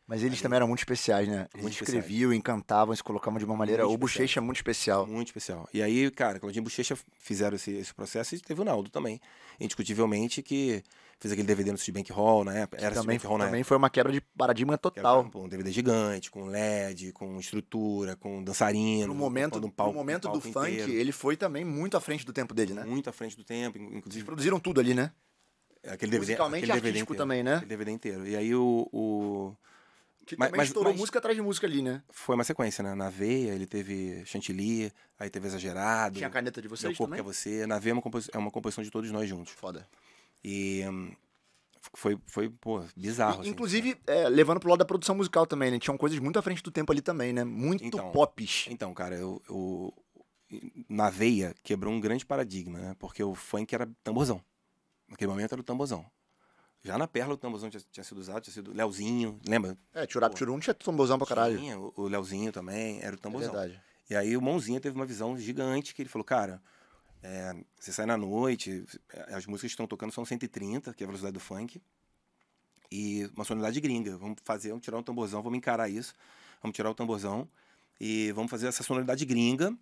Mas eles também eram muito especiais, né? Eles Muito escreviam, encantavam, se colocavam de uma maneira... Muito O Bochecha é muito especial. Muito especial. E aí, cara, Claudinho e Bochecha fizeram esse processo e teve o Naldo também. Indiscutivelmente, que fez aquele DVD no Citibank Hall na época. Era Também, Citibank Hall na também época. foi uma quebra de paradigma total. Um DVD gigante, com LED, com estrutura, com dançarino. No momento, um palco, no momento do funk, inteiro. ele foi também muito à frente do tempo dele, né? Muito à frente do tempo, Eles inclusive produziram tudo ali, né? aquele DVD, Musicalmente aquele DVD artístico inteiro, também, né? Aquele DVD inteiro. E aí Que Mas- também estourou música atrás de música ali, né? foi uma sequência, né? Na Veia, ele teve Chantilly, aí teve Exagerado. Tinha a caneta de Meu vocês Corpo também? Que é Você. Na Veia é uma composição de todos nós juntos. Foda. E foi pô, bizarro. assim. Inclusive, levando pro lado da produção musical também, né? Tinham coisas muito à frente do tempo ali também, né? Muito Então, pops. Então, cara, na Veia quebrou um grande paradigma, né? Porque o funk era tamborzão. Naquele momento era o tamborzão. Já na Perla o tamborzão tinha sido usado, tinha sido Leozinho, lembra? Tchurap Tchurum tinha tambozão pra caralho. Tinha, o Leozinho também, era o É tamborzão. verdade. E aí o Mãozinha teve uma visão gigante, que ele falou, cara, você sai na noite, as músicas que estão tocando são 130, que é a velocidade do funk, e uma sonoridade gringa. Vamos tirar um tamborzão, vamos encarar isso, vamos tirar o tamborzão e vamos fazer essa sonoridade gringa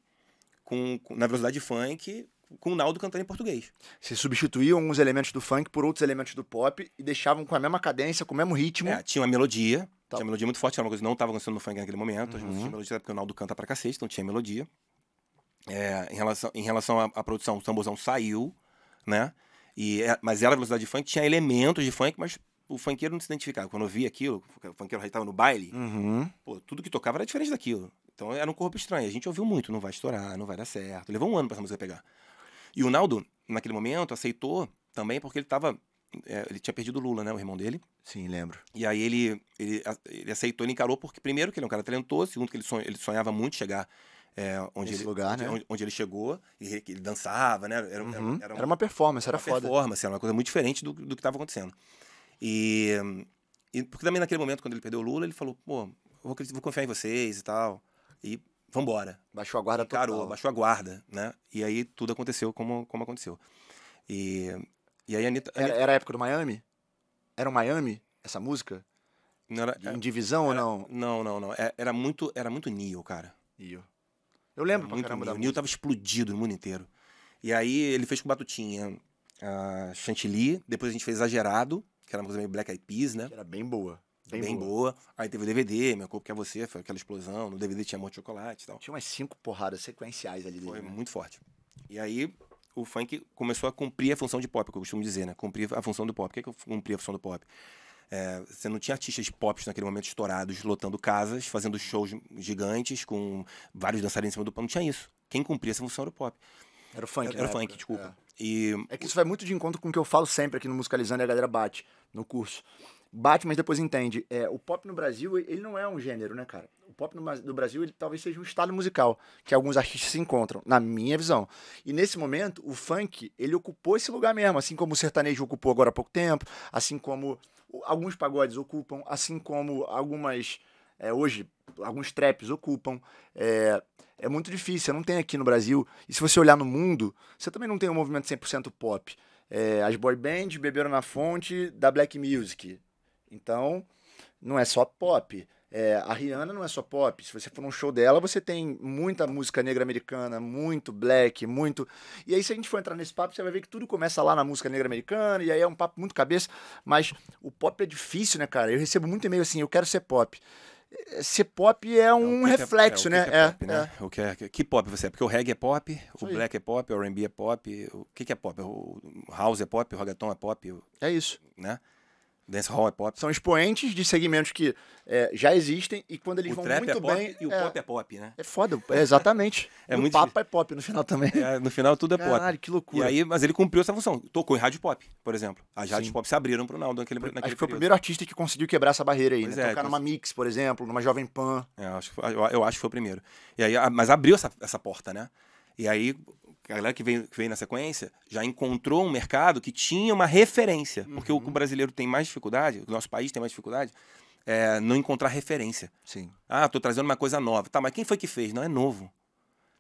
na velocidade de funk, com o Naldo cantando em português. Vocês substituíam alguns elementos do funk por outros elementos do pop e deixavam com a mesma cadência, com o mesmo ritmo. Tinha uma melodia, Tá. tinha uma melodia muito forte, que era uma coisa que não estava acontecendo no funk naquele momento. As Uhum. músicas tinham melodia, porque o Naldo canta pra cacete, então tinha melodia. Em relação à produção, o tamborzão saiu, né? Mas era a velocidade de funk, tinha elementos de funk, mas o funkeiro não se identificava. Quando eu vi aquilo, o funkeiro já estava no baile, Uhum. pô, tudo que tocava era diferente daquilo. Então era um corpo estranho. A gente ouviu muito, não vai estourar, não vai dar certo. Levou um ano pra essa música pegar. E o Naldo, naquele momento, aceitou também porque ele tinha perdido o Lula, né? O irmão dele. Sim, lembro. E aí ele aceitou, ele encarou porque, primeiro, que ele é um cara talentoso, segundo, que ele sonhava muito chegar Nesse lugar, né? onde ele chegou, e que ele dançava, né? Era uma performance, era foda. performance, era uma coisa muito diferente do que estava acontecendo. E porque também naquele momento, quando ele perdeu o Lula, ele falou, pô, vou confiar em vocês e tal, e vambora. Baixou a guarda Encarou, total. baixou a guarda, né? E aí tudo aconteceu como aconteceu. E aí a Anitta... Era a época do Miami? Era o Miami, essa música? não era, Em divisão ou não? Não. Era muito Neo, cara. Eu lembro pra Muito caramba da Neo. O Neo música. tava explodido no mundo inteiro. E aí ele fez com Batutinha a Chantilly, depois a gente fez Exagerado, que era uma coisa meio Black Eyed Peas, né? Que era bem boa. Bem boa. Aí teve o DVD, Meu Corpo Que É Você, foi aquela explosão. No DVD tinha Monte de Chocolate e tal. Tinha umas 5 porradas sequenciais ali dele. Foi né? muito forte. E aí o funk começou a cumprir a função de pop, que eu costumo dizer, né? Cumprir a função do pop. O que é que eu cumpri a função do pop? Você não tinha artistas pop naquele momento estourados, lotando casas, fazendo shows gigantes, com vários dançarinos em cima do palco. Não tinha isso. Quem cumpria essa função era o pop. Era o funk, Era na o funk, época. desculpa. E É que isso vai muito de encontro com o que eu falo sempre aqui no Musicalizando e a galera bate no curso. Bate, mas depois entende. O pop no Brasil, ele não é um gênero, né, cara? O pop no Brasil, ele talvez seja um estado musical que alguns artistas se encontram, na minha visão. E nesse momento, o funk, ele ocupou esse lugar mesmo, assim como o sertanejo ocupou agora há pouco tempo, assim como alguns pagodes ocupam, assim como hoje, alguns traps ocupam. É muito difícil, você não tem aqui no Brasil. E se você olhar no mundo, você também não tem um movimento 100% pop. As boy bands beberam na fonte da black music. Então, não é só pop. A Rihanna não é só pop. Se você for num show dela, você tem muita música negra americana, muito black, muito... E aí, se a gente for entrar nesse papo, você vai ver que tudo começa lá na música negra americana, e aí é um papo muito cabeça. Mas o pop é difícil, né, cara? Eu recebo muito e-mail assim, eu quero ser pop. Ser pop é um reflexo, né? Que pop você é? Porque o reggae é pop, Isso o aí. black é pop, o R&B é pop. O que é pop? O house é pop, o reggaeton é pop, É isso. né? Dancehall é pop. São expoentes de segmentos que já existem e quando eles O vão trap muito é pop bem... e o pop é pop, né? É foda, exatamente. É E muito o papo é pop no final também. No final tudo é pop. Caralho, que loucura. E aí, mas ele cumpriu essa função. Tocou em rádio pop, por exemplo. As rádios Sim. pop se abriram pro Naldo naquele Acho que foi o período. primeiro artista que conseguiu quebrar essa barreira aí, Pois né? é, Tocar numa Mix, por exemplo, numa Jovem Pan. Eu acho que foi o primeiro. E aí, mas abriu essa porta, né? E aí, a galera que veio na sequência já encontrou um mercado que tinha uma referência. Porque o brasileiro tem mais dificuldade, o nosso país tem mais dificuldade, não encontrar referência. Sim. Ah, tô trazendo uma coisa nova. Tá, mas quem foi que fez? Não é novo.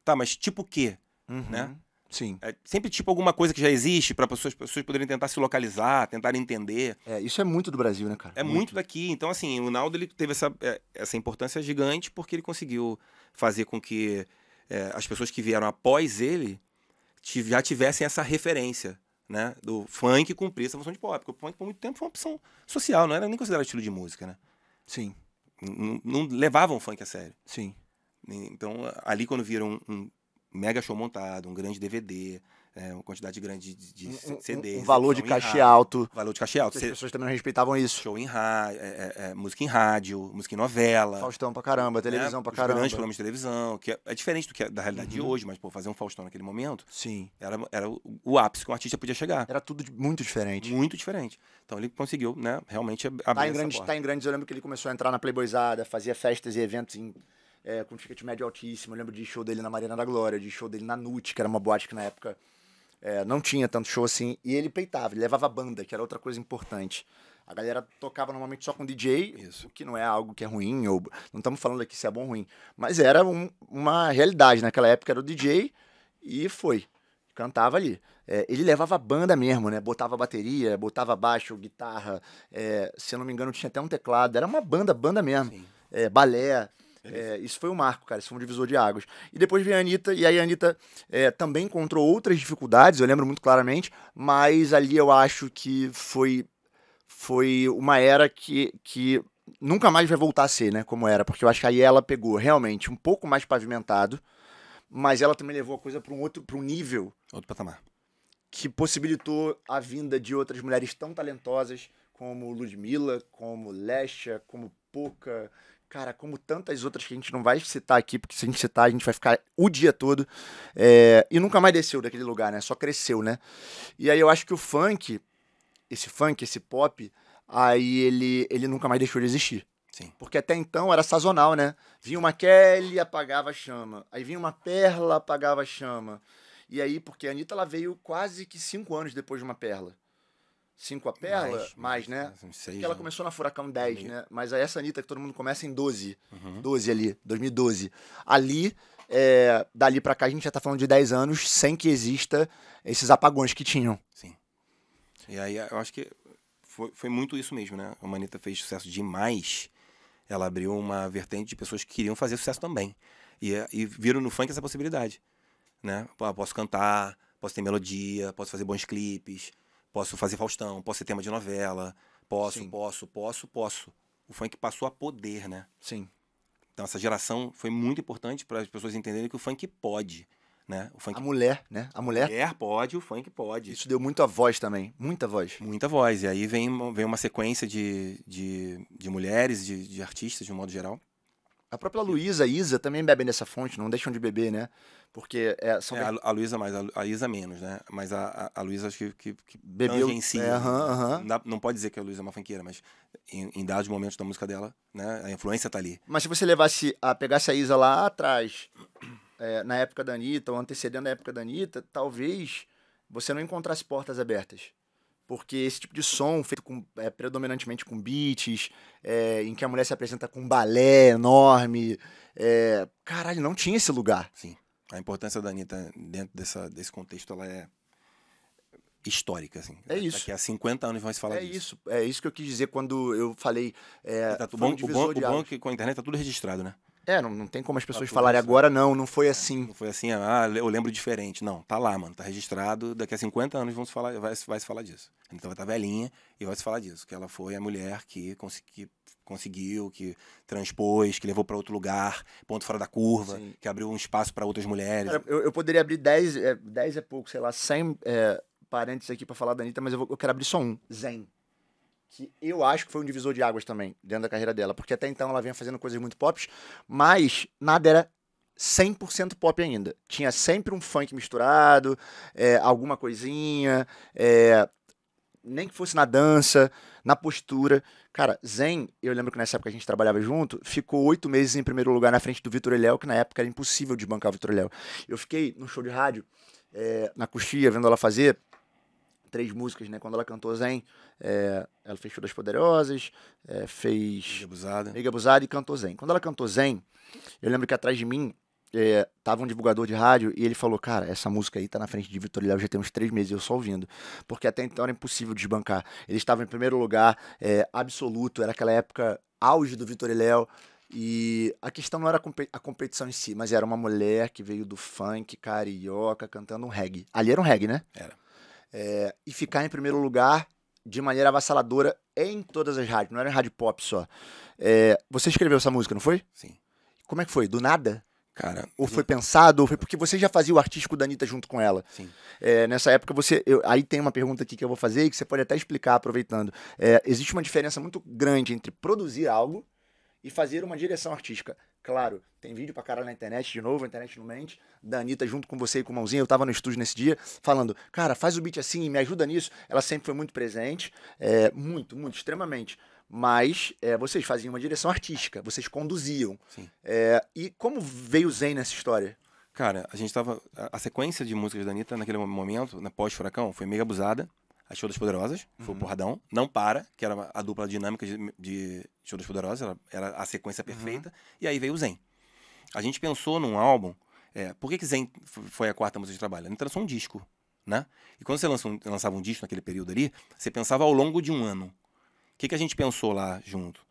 Tá, mas tipo o quê? Né? Sim. Sempre tipo alguma coisa que já existe para as pessoas poderem tentar se localizar, tentar entender. Isso é muito do Brasil, né, cara? É muito daqui. Então, assim, o Naldo ele teve essa importância gigante porque ele conseguiu fazer com que as pessoas que vieram após ele já tivessem essa referência, né? Do funk cumprir essa função de pop. Porque o funk, por muito tempo, foi uma opção social, não era nem considerado estilo de música, né? Sim. Não levavam o funk a sério. Sim. Então, ali quando viram um mega show montado, um grande DVD, uma quantidade grande de CDs. Um valor de cachê alto. Valor de cachê alto. As pessoas também não respeitavam isso. Show em rádio, música em rádio, música em novela. Faustão pra caramba, televisão pra os caramba. grandes programas de televisão, que é diferente da realidade de hoje, mas, pô, fazer um Faustão naquele momento Sim. era o ápice que um artista podia chegar. Era tudo muito diferente. Muito diferente. Então ele conseguiu, né, realmente abrir essa porta. Tá em grandes, eu lembro que ele começou a entrar na Playboyzada, fazia festas e eventos com ticket médio altíssimo. Eu lembro de show dele na Marina da Glória, de show dele na NUT, que era uma boate que na época não tinha tanto show assim. E ele peitava, ele levava banda, que era outra coisa importante. A galera tocava normalmente só com DJ, Isso. o que não é algo que é ruim, ou não estamos falando aqui se é bom ou ruim. Mas era uma realidade, naquela época era o DJ e cantava ali. Ele levava banda mesmo, né? Botava bateria, botava baixo, guitarra, se eu não me engano tinha até um teclado, era uma banda mesmo. Balé. Isso foi um marco, cara. Isso foi um divisor de águas. E depois veio a Anitta, e aí a Anitta também encontrou outras dificuldades, eu lembro muito claramente, mas ali eu acho que foi uma era que nunca mais vai voltar a ser, né, como era, porque eu acho que aí ela pegou realmente um pouco mais pavimentado, mas ela também levou a coisa para um nível, outro patamar, que possibilitou a vinda de outras mulheres tão talentosas como Ludmilla, como Lesha, como Poca, cara, como tantas outras que a gente não vai citar aqui, porque se a gente citar, a gente vai ficar o dia todo. E nunca mais desceu daquele lugar, né? Só cresceu, né? E aí eu acho que o funk, esse pop, aí ele nunca mais deixou de existir. Sim. Porque até então era sazonal, né? Vinha uma Kelly, apagava a chama. Aí vinha uma Perla, apagava a chama. E aí, porque a Anitta ela veio quase que 5 anos depois de uma Perla. 5 a Perla? Mais, né? Porque ela começou na Furacão 10, né? Mas essa Anitta que todo mundo começa em 12. 12 ali, 2012. Ali, dali pra cá, a gente já tá falando de 10 anos sem que exista esses apagões que tinham. Sim. E aí, eu acho que foi muito isso mesmo, né? A Anitta fez sucesso demais. Ela abriu uma vertente de pessoas que queriam fazer sucesso também. E viram no funk essa possibilidade, né? Posso cantar, posso ter melodia, posso fazer bons clipes, posso fazer Faustão, posso ser tema de novela, posso. O funk passou a poder, né? Sim. Então essa geração foi muito importante para as pessoas entenderem que o funk pode, né? O funk... A mulher, né? A mulher pode, o funk pode. Isso deu muita voz também, muita voz. Muita voz. E aí vem uma sequência de mulheres, de artistas, de um modo geral. A própria Luísa, Isa também bebem dessa fonte, não deixam de beber, né? Porque são... a Luísa mais, a Isa menos, né? Mas a Luísa acho que bebeu em si. Não pode dizer que a Luísa é uma funkeira, mas em dados momentos da música dela, né? A influência tá ali. Mas se você pegasse a Isa lá atrás, na época da Anitta, ou antecedendo a época da Anitta, talvez você não encontrasse portas abertas. Porque esse tipo de som, feito predominantemente com beats, em que a mulher se apresenta com um balé enorme, caralho, não tinha esse lugar. Sim. A importância da Anitta dentro desse contexto, ela é histórica, assim. É isso. Daqui a 50 anos vai se falar disso. É isso que eu quis dizer quando eu falei. O bom é que com a internet tá tudo registrado, né? Não tem como as pessoas falarem agora, não foi assim. Não foi assim, eu lembro diferente. Não, tá lá, mano, tá registrado. Daqui a 50 anos vai se falar disso. Então vai estar velhinha e vai se falar disso. Que ela foi a mulher que conseguiu, que transpôs, que levou para outro lugar, ponto fora da curva, sim, que abriu um espaço para outras mulheres. Cara, eu poderia abrir 10 é pouco, sei lá, 100 parênteses aqui para falar da Anitta, mas eu quero abrir só um. Zen. que eu acho que foi um divisor de águas também, dentro da carreira dela. Porque até então ela vinha fazendo coisas muito pop, mas nada era 100% pop ainda. Tinha sempre um funk misturado, alguma coisinha, nem que fosse na dança, na postura. Cara, Zen, eu lembro que nessa época a gente trabalhava junto, ficou 8 meses em primeiro lugar na frente do Vitor e Léo, que na época era impossível de bancar o Vitor e Léo. Eu fiquei no show de rádio, na coxia, vendo ela fazer 3 músicas, né? Quando ela cantou Zen, ela fez Show das Poderosas, fez Mega Abusada e cantou Zen. Quando ela cantou Zen, eu lembro que atrás de mim tava um divulgador de rádio e ele falou, cara, essa música aí tá na frente de Vitor e Léo já tem uns 3 meses, eu só ouvindo. Porque até então era impossível desbancar. Eles estavam em primeiro lugar, absoluto, era aquela época auge do Vitor e Léo. E a questão não era a competição em si, mas era uma mulher que veio do funk carioca cantando um reggae. Ali era um reggae, né? Era. E ficar em primeiro lugar de maneira avassaladora em todas as rádios, não era em rádio pop só. Você escreveu essa música, não foi? Sim. Como é que foi? Do nada? Cara, Ou foi pensado, ou foi porque você já fazia o artístico da Anitta junto com ela? Sim. Nessa época aí tem uma pergunta aqui que eu vou fazer e que você pode até explicar aproveitando. Existe uma diferença muito grande entre produzir algo e fazer uma direção artística. Claro, tem vídeo pra caralho na internet, de novo, a internet não mente, da Anitta junto com você e com o Mãozinha, eu tava no estúdio nesse dia, falando, cara, faz o beat assim, me ajuda nisso. Ela sempre foi muito presente, muito, extremamente. Mas vocês faziam uma direção artística, vocês conduziam. Sim. E como veio o Zen nessa história? Cara, a sequência de músicas da Anitta naquele momento, na pós-Furacão, foi Mega Abusada, a Show das Poderosas, foi o Porradão, Não Para, que era a dupla dinâmica de Show das Poderosas, ela era a sequência perfeita, e aí veio o Zen. A gente pensou num álbum, por que Zen foi a 4ª música de trabalho? A Anitta lançou um disco, né? E quando você lançava um disco naquele período ali, você pensava ao longo de um ano. O que a gente pensou lá junto?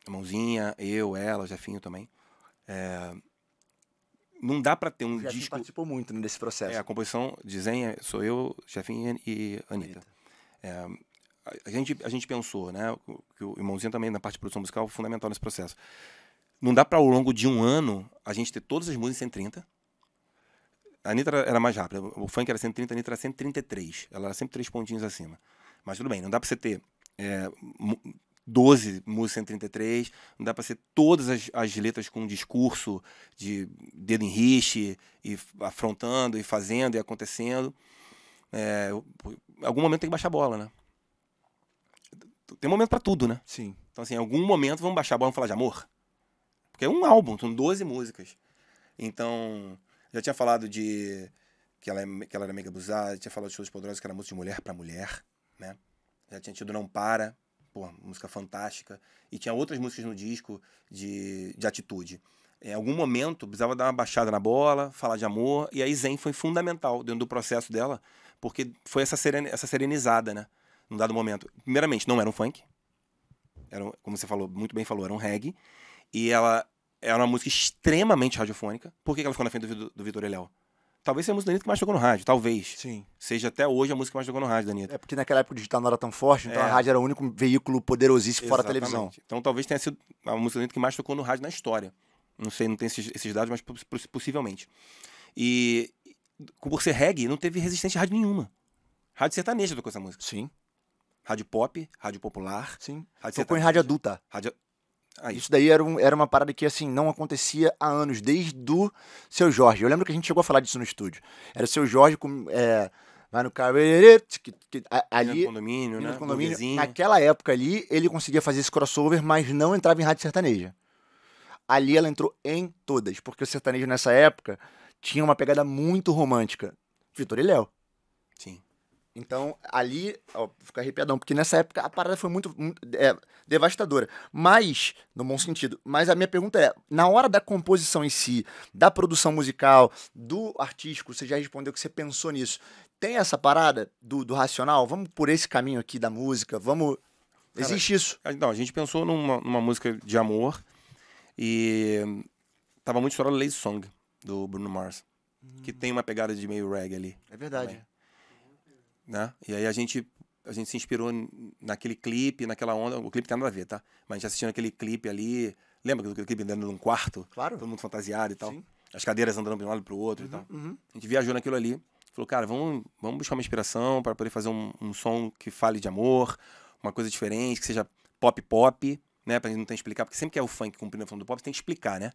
A Mãozinha, eu, ela, o Jefinho também. Não dá pra ter um o disco... participou muito desse processo. A composição de Zen sou eu, Jefinho e Anitta. A gente pensou, né? Que o Mãozinha também, na parte de produção musical, fundamental nesse processo. Não dá pra, ao longo de um ano, a gente ter todas as músicas em 130. A Anitta era mais rápida. O funk era 130, a Anitta era 133. Ela era sempre 3 pontinhos acima. Mas tudo bem, não dá pra você ter 12 músicas 133, não dá pra ser todas as letras com um discurso de dedo em riche, e afrontando, e fazendo, e acontecendo. Em algum momento tem que baixar a bola, né? Tem momento pra tudo, né? Sim. Então, assim, em algum momento vamos baixar a bola e falar de amor. Porque é um álbum, são 12 músicas. Então, já tinha falado que ela era mega abusada, tinha falado de Show das Poderosas, que era música de mulher pra mulher, né? Já tinha tido Não Para, música fantástica. E tinha outras músicas no disco de atitude. Em algum momento, precisava dar uma baixada na bola, falar de amor. E aí Zen foi fundamental dentro do processo dela, porque foi essa serenizada, né? Num dado momento. Primeiramente, não era um funk. Como você falou, muito bem falou, era um reggae. E ela era uma música extremamente radiofônica. Por que ela ficou na frente do Vitor e Léo? Talvez seja a música da Anitta que mais tocou no rádio, talvez. Sim. Seja até hoje a música que mais tocou no rádio da Anitta. Porque naquela época o digital não era tão forte, então a rádio era o único veículo poderosíssimo fora a televisão. Então talvez tenha sido a música da Anitta que mais tocou no rádio na história. Não sei, não tem esses dados, mas possivelmente. E por ser reggae, não teve resistência a rádio nenhuma. Rádio sertaneja tocou essa música. Sim. Rádio pop, rádio popular. Sim. Rádio tocou em rádio adulta. Isso daí era uma parada que, assim, não acontecia há anos, desde o Seu Jorge. Eu lembro que a gente chegou a falar disso no estúdio. Era o Seu Jorge com... vai no carro... ali... Condomínio, né? Condomínio. Naquela época ali, ele conseguia fazer esse crossover, mas não entrava em rádio sertaneja. Ali ela entrou em todas, porque o sertanejo nessa época tinha uma pegada muito romântica. Vitor e Léo. Sim. Então, ali, fica arrepiadão, porque nessa época a parada foi muito devastadora. Mas, no bom sentido. Mas a minha pergunta é, na hora da composição em si, da produção musical, do artístico, você já respondeu que você pensou nisso. Tem essa parada do racional? Vamos por esse caminho aqui da música? Vamos... Existe isso? Então, a gente pensou numa música de amor e tava muito estourado Lazy Song, do Bruno Mars, que tem uma pegada de meio reggae ali. É verdade. Também. Né? E aí a gente se inspirou naquele clipe, naquela onda. O clipe tem nada a ver, tá? Mas a gente assistiu aquele clipe ali. Lembra do clipe dentro de um quarto? Claro. Todo mundo fantasiado e tal. Sim. As cadeiras andando de um lado pro outro e tal. A gente viajou naquilo ali. Falou, cara, vamos buscar uma inspiração para poder fazer um som que fale de amor, uma coisa diferente, que seja pop, né? Pra gente não ter que explicar, porque sempre que é o funk cumprindo a função do pop, você tem que explicar, né?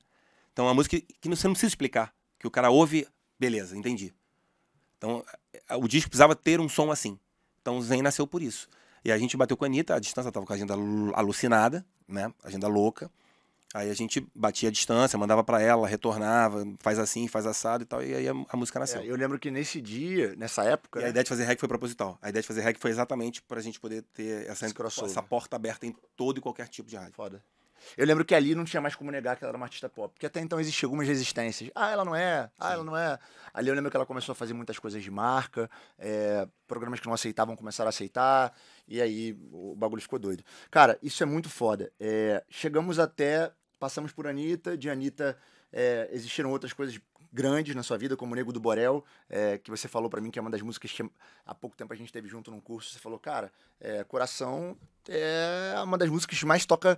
Então é uma música que você não precisa explicar, que o cara ouve, beleza, entendi. Então o disco precisava ter um som assim. Então o Zen nasceu por isso. E a gente bateu com a Anitta, a distância tava com a agenda alucinada, né? Agenda louca. Aí a gente batia a distância, mandava pra ela, retornava, faz assim, faz assado e tal, e aí a música nasceu. Eu lembro que nesse dia, nessa época, E a ideia de fazer reggae foi proposital. A ideia de fazer reggae foi exatamente pra gente poder ter Esse crossover. essa porta aberta em todo e qualquer tipo de rádio. Foda. Eu lembro que ali não tinha mais como negar que ela era uma artista pop, porque até então existiam algumas resistências. Ah, ela não é, ela não é. Ali eu lembro que ela começou a fazer muitas coisas de marca, programas que não aceitavam começaram a aceitar, e aí o bagulho ficou doido. Cara, isso é muito foda. Chegamos até, passamos por Anitta, de Anitta existiram outras coisas grandes na sua vida, como o Nego do Borel, que você falou pra mim que é uma das músicas que há pouco tempo a gente teve junto num curso. Você falou, cara, Coração é uma das músicas que mais toca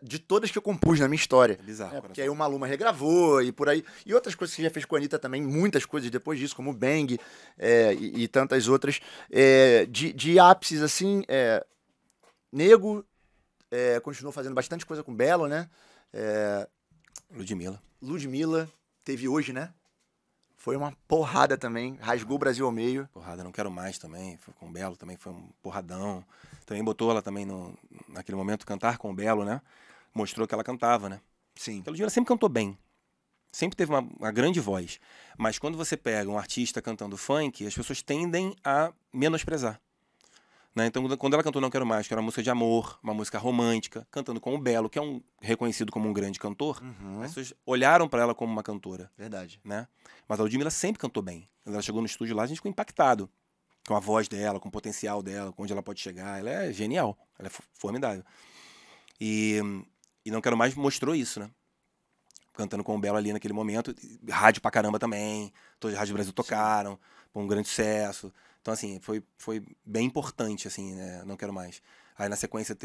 de todas que eu compus na minha história. É bizarro. Porque aí o Maluma regravou e por aí. E outras coisas que você já fez com a Anitta também, muitas coisas depois disso, como o Bang e tantas outras. De ápices, assim, Nego continuou fazendo bastante coisa com Belo, né? Ludmilla teve hoje, né? Foi uma porrada também, rasgou o Brasil ao meio. Porrada, Não Quero Mais também, foi com o Belo também, foi um porradão. Também botou ela também naquele momento cantar com o Belo, né? Mostrou que ela cantava, né? Sim. Porque a Ludmilla sempre cantou bem, sempre teve uma grande voz. Mas quando você pega um artista cantando funk, as pessoas tendem a menosprezar. Né? Então, quando ela cantou Não Quero Mais, que era uma música de amor, uma música romântica, cantando com o Belo, que é reconhecido como um grande cantor, as pessoas olharam pra ela como uma cantora. Verdade. Né? Mas a Ludmilla sempre cantou bem. Quando ela chegou no estúdio lá, a gente ficou impactado com a voz dela, com o potencial dela, com onde ela pode chegar. Ela é genial, ela é formidável. E Não Quero Mais mostrou isso, né? Cantando com o Belo ali naquele momento. Rádio pra caramba também. Todas as rádios do Brasil tocaram. Foi um grande sucesso. Então, assim, foi bem importante, assim, né? Não Quero Mais. Aí, na sequência,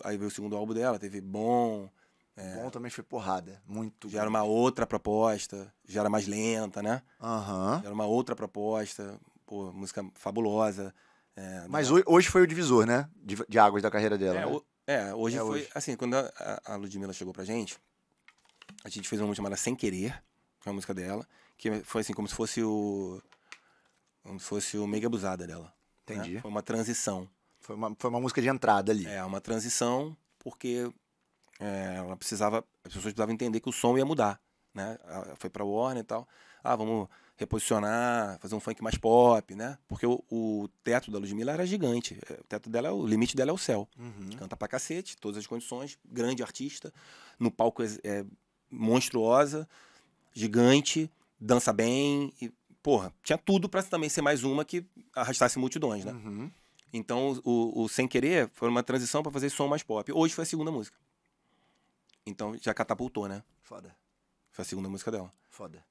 aí veio o segundo álbum dela, teve Bom. Bom também foi porrada. Muito. Já era uma outra proposta, já era mais lenta, né? Aham. Já era uma outra proposta. Pô, música fabulosa. Mas hoje foi o divisor, né? De águas da carreira dela. Né? Hoje foi. Hoje. Assim, quando a Ludmilla chegou pra gente, a gente fez uma música chamada Sem Querer, que é uma música dela, que foi assim, como se fosse o Mega Abusada dela. Entendi. Né? Foi uma transição. Foi uma música de entrada ali. Uma transição, porque as pessoas precisavam entender que o som ia mudar. Né? Foi pra Warner e tal. Vamos reposicionar, fazer um funk mais pop, né? Porque o teto da Ludmilla era gigante. O teto dela, o limite dela é o céu. Canta pra cacete, todas as condições, grande artista, no palco monstruosa, gigante, dança bem, e, porra, tinha tudo pra também ser mais uma que arrastasse multidões, né? Então o Sem Querer foi uma transição pra fazer som mais pop. Hoje foi a segunda música. Então já catapultou, né? Foda. Foi a segunda música dela. Foda.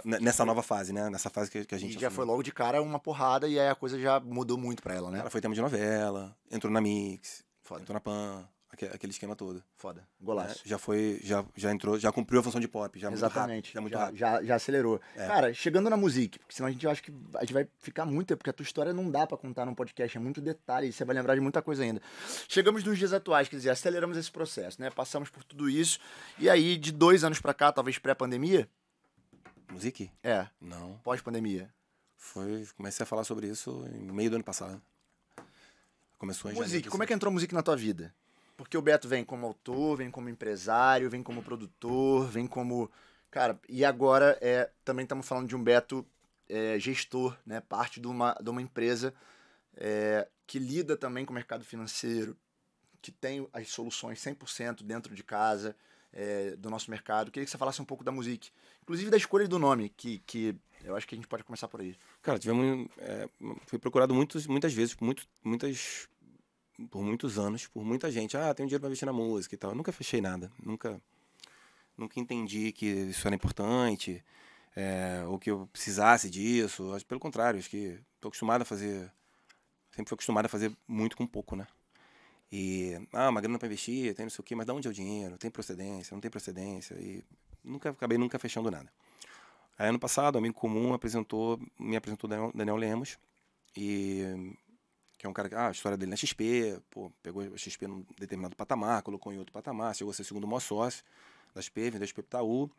Nessa nova fase, né? Nessa fase que a gente... E já foi logo de cara uma porrada e aí a coisa já mudou muito pra ela, né? Ela foi tema de novela, entrou na Mix, Foda. entrou na Pan, aquele esquema todo. Foda. Golaço. Já entrou, já cumpriu a função de pop, já Exatamente. muito rápido. Já acelerou. Cara, chegando na música, porque senão eu acho que a gente vai ficar muito tempo, porque a tua história não dá pra contar num podcast, é muito detalhe, e você vai lembrar de muita coisa ainda. Chegamos nos dias atuais, quer dizer, aceleramos esse processo, né? Passamos por tudo isso, e aí de 2 anos pra cá, talvez pré-pandemia... Music? Não. Pós-pandemia. Comecei a falar sobre isso no meio do ano passado. Começou em janeiro. Music, como é que entrou a música na tua vida? Porque o Beto vem como autor, vem como empresário, vem como produtor, vem como... Cara, e agora também estamos falando de um Beto gestor, né? Parte de uma empresa que lida também com o mercado financeiro, que tem as soluções 100% dentro de casa, do nosso mercado. Queria que você falasse um pouco da Music. Inclusive da escolha do nome, que eu acho que a gente pode começar por aí. Cara, fui procurado muitas vezes, por muitos anos, por muita gente. Tem dinheiro pra investir na música e tal. Eu nunca fechei nada. Nunca entendi que isso era importante, ou que eu precisasse disso. Pelo contrário, acho que tô acostumado a fazer... Sempre fui acostumado a fazer muito com pouco, né? E, uma grana pra investir, tem não sei o quê, mas de onde é o dinheiro? Tem procedência, não tem procedência? E acabei nunca fechando nada. Aí, ano passado, um amigo comum me apresentou Daniel Lemos, que que é um cara que, a história dele na XP, pô, pegou a XP num determinado patamar, colocou em outro patamar, chegou a ser o segundo maior sócio da XP, vendeu a XP pro Itaú,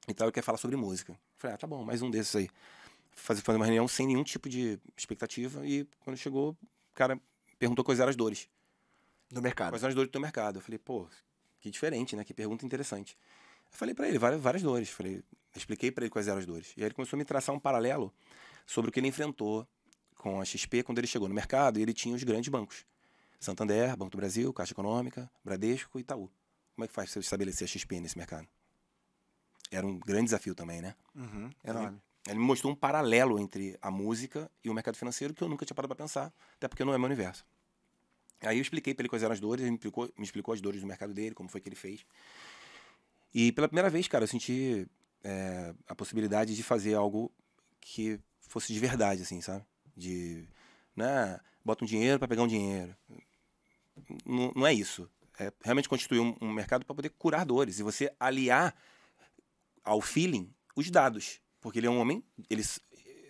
e tal, e quer falar sobre música. Falei, tá bom, mais um desses aí. Fazer uma reunião sem nenhum tipo de expectativa, e quando chegou, o cara perguntou quais eram as dores. No mercado. Quais eram as dores do teu mercado? Eu falei, pô, que diferente, né? Que pergunta interessante. Eu falei pra ele, várias dores. Expliquei pra ele quais eram as dores. E aí ele começou a me traçar um paralelo sobre o que ele enfrentou com a XP quando ele chegou no mercado, e ele tinha os grandes bancos. Santander, Banco do Brasil, Caixa Econômica, Bradesco e Itaú. Como é que faz pra você estabelecer a XP nesse mercado? Era um grande desafio também, né? Enorme. Ele me mostrou um paralelo entre a música e o mercado financeiro que eu nunca tinha parado para pensar, até porque não é meu universo. Aí eu expliquei para ele quais eram as dores, ele me explicou as dores do mercado dele, como foi que ele fez. E pela primeira vez, cara, eu senti a possibilidade de fazer algo que fosse de verdade, assim, sabe? De, né, bota um dinheiro para pegar um dinheiro. Não é isso. É realmente constituir um mercado para poder curar dores e você aliar ao feeling os dados. Porque ele é um homem,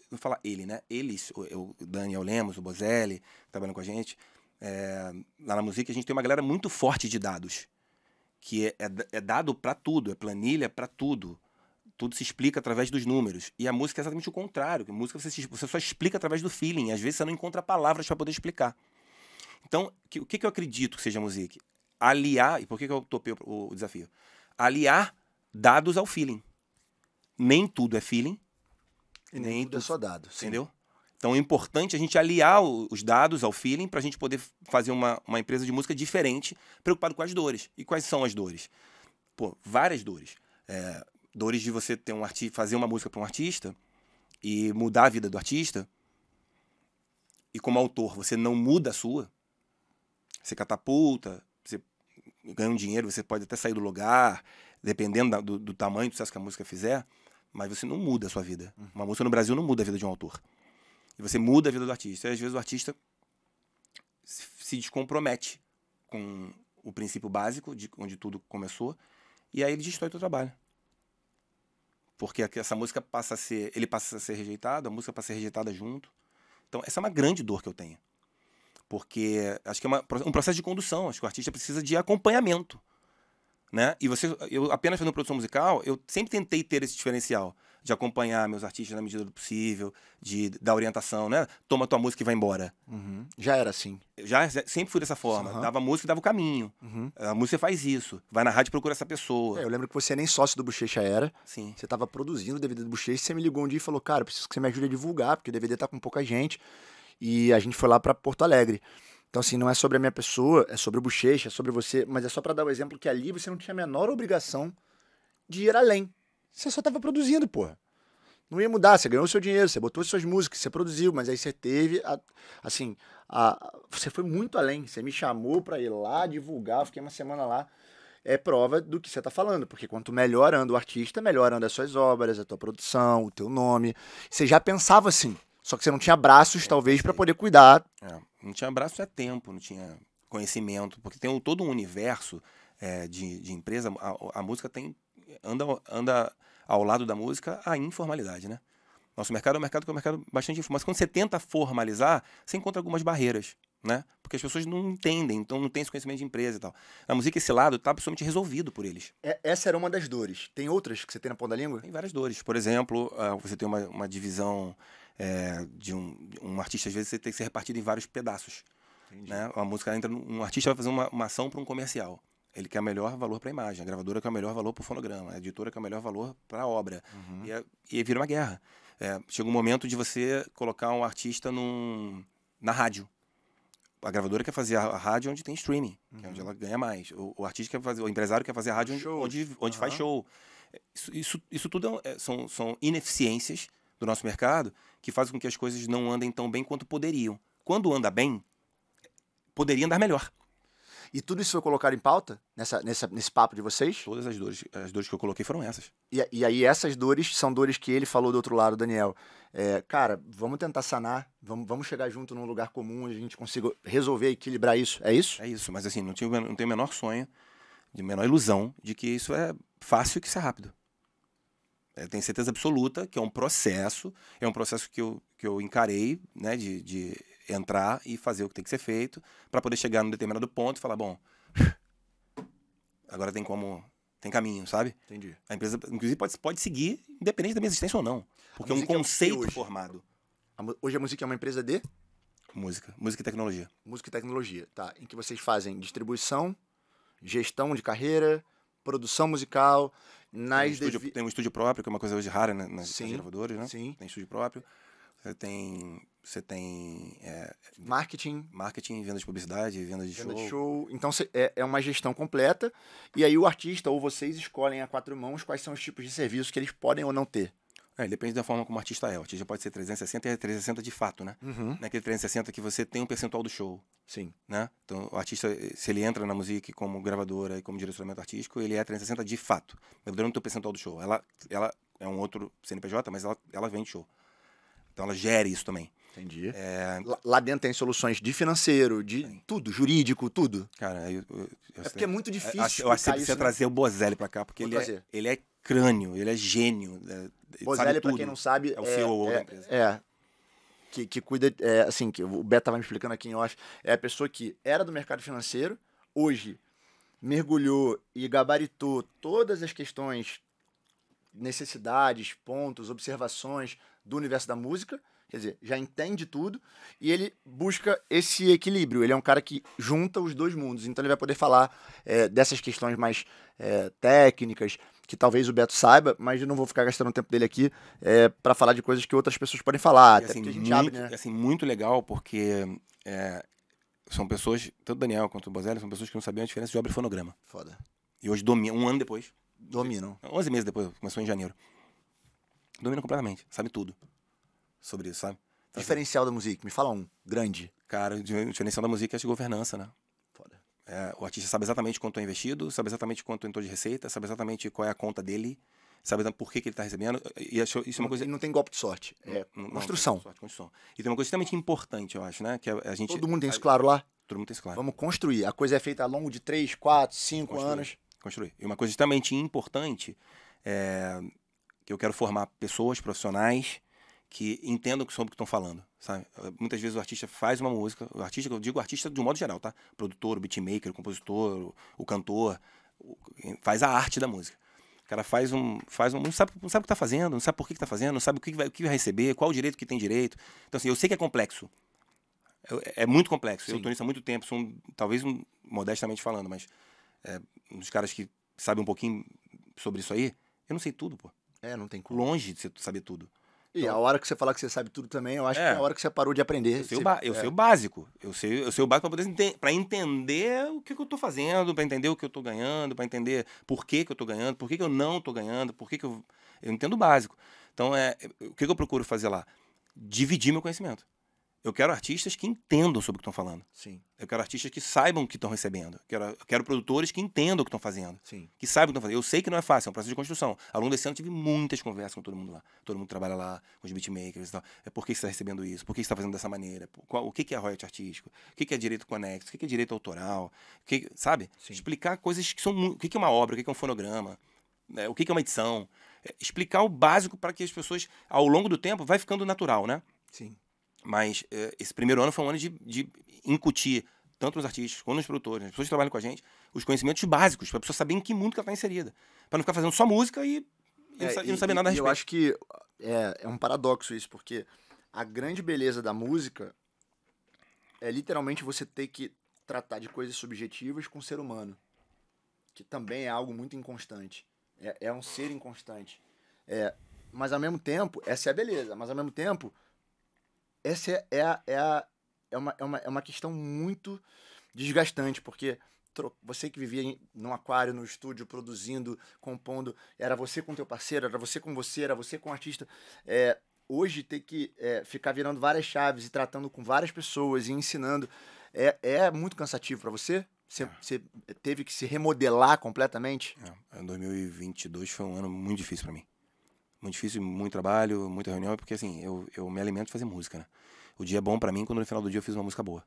não falar ele, né? Eles, o Daniel Lemos, o Bozelli, que trabalham com a gente, lá na música a gente tem uma galera muito forte de dados, que é dado para tudo, é planilha para tudo. Tudo se explica através dos números. E a música é exatamente o contrário. A música você só explica através do feeling. Às vezes você não encontra palavras para poder explicar. Então, o que eu acredito que seja a música? Aliar, e por que eu topei o desafio? Aliar dados ao feeling. Nem tudo é feeling. E nem tudo é só dado. Sim. Entendeu? Então é importante a gente aliar os dados ao feeling para a gente poder fazer uma empresa de música diferente, preocupado com as dores. E quais são as dores? Pô, várias dores. Dores de você ter fazer uma música para um artista e mudar a vida do artista. E como autor, você não muda a sua. Você catapulta, você ganha um dinheiro, você pode até sair do lugar, dependendo do tamanho do sucesso que a música fizer, mas você não muda a sua vida. Uma música no Brasil não muda a vida de um autor. E você muda a vida do artista. E às vezes o artista se descompromete com o princípio básico, de onde tudo começou, e aí ele destrói o seu trabalho. Porque essa música ele passa a ser rejeitado, a música passa a ser rejeitada junto. Então essa é uma grande dor que eu tenho. Porque acho que é um processo de condução, acho que o artista precisa de acompanhamento. Né? E eu apenas fazendo produção musical, eu sempre tentei ter esse diferencial de acompanhar meus artistas na medida do possível, de dar orientação, né? Toma tua música e vai embora. Já era assim. Sempre fui dessa forma. Dava a música e dava o caminho. A música faz isso. Vai na rádio e procura essa pessoa. Eu lembro que você nem sócio do Bochecha era. Sim. Você estava produzindo o DVD do Bochecha e você me ligou um dia e falou, cara, eu preciso que você me ajude a divulgar, porque o DVD tá com pouca gente. E a gente foi lá para Porto Alegre. Então, assim, não é sobre a minha pessoa, é sobre o Bochecha, é sobre você, mas é só para dar o exemplo que ali você não tinha a menor obrigação de ir além. Você só tava produzindo, porra. Não ia mudar, você ganhou o seu dinheiro, você botou as suas músicas, você produziu, mas aí você teve, você foi muito além. Você me chamou para ir lá divulgar, eu fiquei uma semana lá. É prova do que você tá falando, porque quanto melhor anda o artista, melhor anda as suas obras, a tua produção, o teu nome. Você já pensava assim. Só que você não tinha braços, talvez, para poder cuidar. Não tinha braço, é tempo, não tinha conhecimento, porque tem todo um universo de empresa. A música anda ao lado da música a informalidade, né? Nosso mercado é um mercado que é um mercado bastante informal. Mas quando você tenta formalizar, você encontra algumas barreiras, né? Porque as pessoas não entendem, então não tem esse conhecimento de empresa e tal. Na música, esse lado está absolutamente resolvido por eles. Essa era uma das dores. Tem outras que você tem na ponta da língua? Tem várias dores. Por exemplo, você tem uma divisão de um artista, às vezes você tem que ser repartido em vários pedaços. Né? A música entra, um artista vai fazer uma ação para um comercial. Ele quer o melhor valor para a imagem, a gravadora quer o melhor valor para o fonograma, a editora quer o melhor valor para a obra. E aí vira uma guerra. Chega um momento de você colocar um artista na rádio. A gravadora quer fazer a rádio onde tem streaming, que é onde ela ganha mais. O artista quer fazer, o empresário quer fazer a rádio onde faz show. Isso tudo são ineficiências do nosso mercado que fazem com que as coisas não andem tão bem quanto poderiam. Quando anda bem, poderia andar melhor. E tudo isso foi colocado em pauta nesse papo de vocês? Todas as dores que eu coloquei foram essas. E aí essas dores são dores que ele falou do outro lado, Daniel. Cara, vamos tentar sanar, vamos chegar junto num lugar comum onde a gente consiga resolver, equilibrar isso. É isso? É isso, mas assim, não tenho o menor sonho, de menor ilusão de que isso é fácil e que isso é rápido. Tenho certeza absoluta que é um processo que eu encarei, né, de entrar e fazer o que tem que ser feito para poder chegar num determinado ponto e falar, bom, agora tem caminho, sabe? Entendi. A empresa, inclusive, pode seguir, independente da minha existência ou não. Porque é um música é o que conceito hoje? formado. Hoje a música é uma empresa de Música e tecnologia. música e tecnologia, tá? Em que vocês fazem distribuição, gestão de carreira, produção musical, Tem um estúdio próprio, que é uma coisa hoje rara, né, nas Sim, gravadoras, né? sim. Tem estúdio próprio. Você tem Marketing, marketing, venda de publicidade, venda de venda show. de show. Então é uma gestão completa. E aí o artista ou vocês escolhem a quatro mãos quais são os tipos de serviços que eles podem ou não ter. Depende da forma como o artista é. O artista pode ser 360 e é 360 de fato, né? Uhum. Não é aquele 360 que você tem um percentual do show, Sim. né? Então, o artista, se ele entra na música como gravadora e como direcionamento artístico, ele é 360 de fato. Ele não tem o percentual do show. Ela é um outro CNPJ, mas ela vende show. Então, ela gera isso também. Entendi. Lá dentro tem soluções de financeiro, de tudo, jurídico, tudo. Cara, É porque é muito difícil eu acho que você explicar precisa isso, né? trazer o Bozelli pra cá, porque Vou ele trazer. ele é crânio, ele é gênio. Ele Bozelli, sabe pra tudo. quem não sabe, é o CEO da empresa. Que cuida, assim, que o Beto tava me explicando aqui em off, é a pessoa que era do mercado financeiro, hoje mergulhou e gabaritou todas as questões, necessidades, pontos, observações do universo da música, quer dizer, já entende tudo, e ele busca esse equilíbrio. Ele é um cara que junta os dois mundos, então ele vai poder falar dessas questões mais técnicas, que talvez o Beto saiba, mas eu não vou ficar gastando o tempo dele aqui para falar de coisas que outras pessoas podem falar, E, até assim, porque a gente abre, né? assim, muito legal, porque são pessoas, tanto o Daniel quanto o Bozelli, são pessoas que não sabiam a diferença de obra e fonograma. Foda. E hoje dominam, um ano depois, Dominam. 11 meses depois, começou em janeiro. Dominam completamente, sabe tudo sobre isso, sabe? Então, Diferencial da música, me fala um, grande. cara, o diferencial da música é de governança, né? Foda. O artista sabe exatamente quanto é investido, sabe exatamente quanto entrou de receita, sabe exatamente qual é a conta dele, sabe por que ele está recebendo. E isso é uma coisa. Não tem golpe de sorte, construção. Construção. E tem uma coisa extremamente importante, eu acho, né? Que a gente. Todo mundo tem isso claro lá? Todo mundo tem isso claro. Vamos construir. A coisa é feita ao longo de 3, 4, 5 anos. Construir. E uma coisa extremamente importante é que eu quero formar pessoas profissionais que entendam sobre o que estão falando, sabe? Muitas vezes o artista faz uma música, eu digo artista de um modo geral, tá? O produtor, o beatmaker, o compositor, o cantor, faz a arte da música. O cara não sabe o que está fazendo, não sabe por que está fazendo, não sabe o que vai receber, qual o direito que tem direito. Então, assim, eu sei que é complexo. É muito complexo. Sim. Eu estou nisso há muito tempo, talvez modestamente falando, mas um dos caras que sabe um pouquinho sobre isso aí, eu não sei tudo, pô. Não tem como. Longe de você saber tudo. E a hora que você falar que você sabe tudo também, eu acho que é a hora que você parou de aprender. Eu sei o básico. Eu sei o básico para entender o que eu tô fazendo, para entender o que eu tô ganhando, para entender por que eu tô ganhando, por que eu não tô ganhando, por que eu entendo o básico. Então, o que eu procuro fazer lá? Dividir meu conhecimento. Eu quero artistas que entendam sobre o que estão falando. Sim. Eu quero artistas que saibam o que estão recebendo. Eu quero produtores que entendam o que estão fazendo. Sim. Que saibam o que estão fazendo. Eu sei que não é fácil, é um processo de construção. Ao longo desse ano eu tive muitas conversas com todo mundo lá. Todo mundo trabalha lá, com os beatmakers e tal. Por que você está recebendo isso? Por que você está fazendo dessa maneira? O que é royalty artístico? O que é direito conexo? O que é direito autoral? Sabe? Sim. Explicar coisas que são... O que é uma obra? O que é um fonograma? O que é uma edição? Explicar o básico para que as pessoas, ao longo do tempo, vai ficando natural, né? Sim. Mas esse primeiro ano foi um ano de incutir, tanto nos artistas quanto nos produtores, as pessoas que trabalham com a gente, os conhecimentos básicos, para a pessoa saber em que mundo que ela está inserida. Para não ficar fazendo só música e não saber nada a respeito. Eu acho que é um paradoxo isso, porque a grande beleza da música é literalmente você ter que tratar de coisas subjetivas com o ser humano, que também é algo muito inconstante. É um ser inconstante. Mas ao mesmo tempo, essa é a beleza, mas ao mesmo tempo, essa é uma questão muito desgastante, porque você que vivia num aquário, no estúdio, produzindo, compondo, era você com teu parceiro, era você com você, era você com o artista. Hoje ter que ficar virando várias chaves e tratando com várias pessoas e ensinando é muito cansativo para você? Você teve que se remodelar completamente? 2022 foi um ano muito difícil para mim. Muito difícil, muito trabalho, muita reunião, porque assim, eu me alimento de fazer música, né? O dia é bom pra mim quando no final do dia eu fiz uma música boa.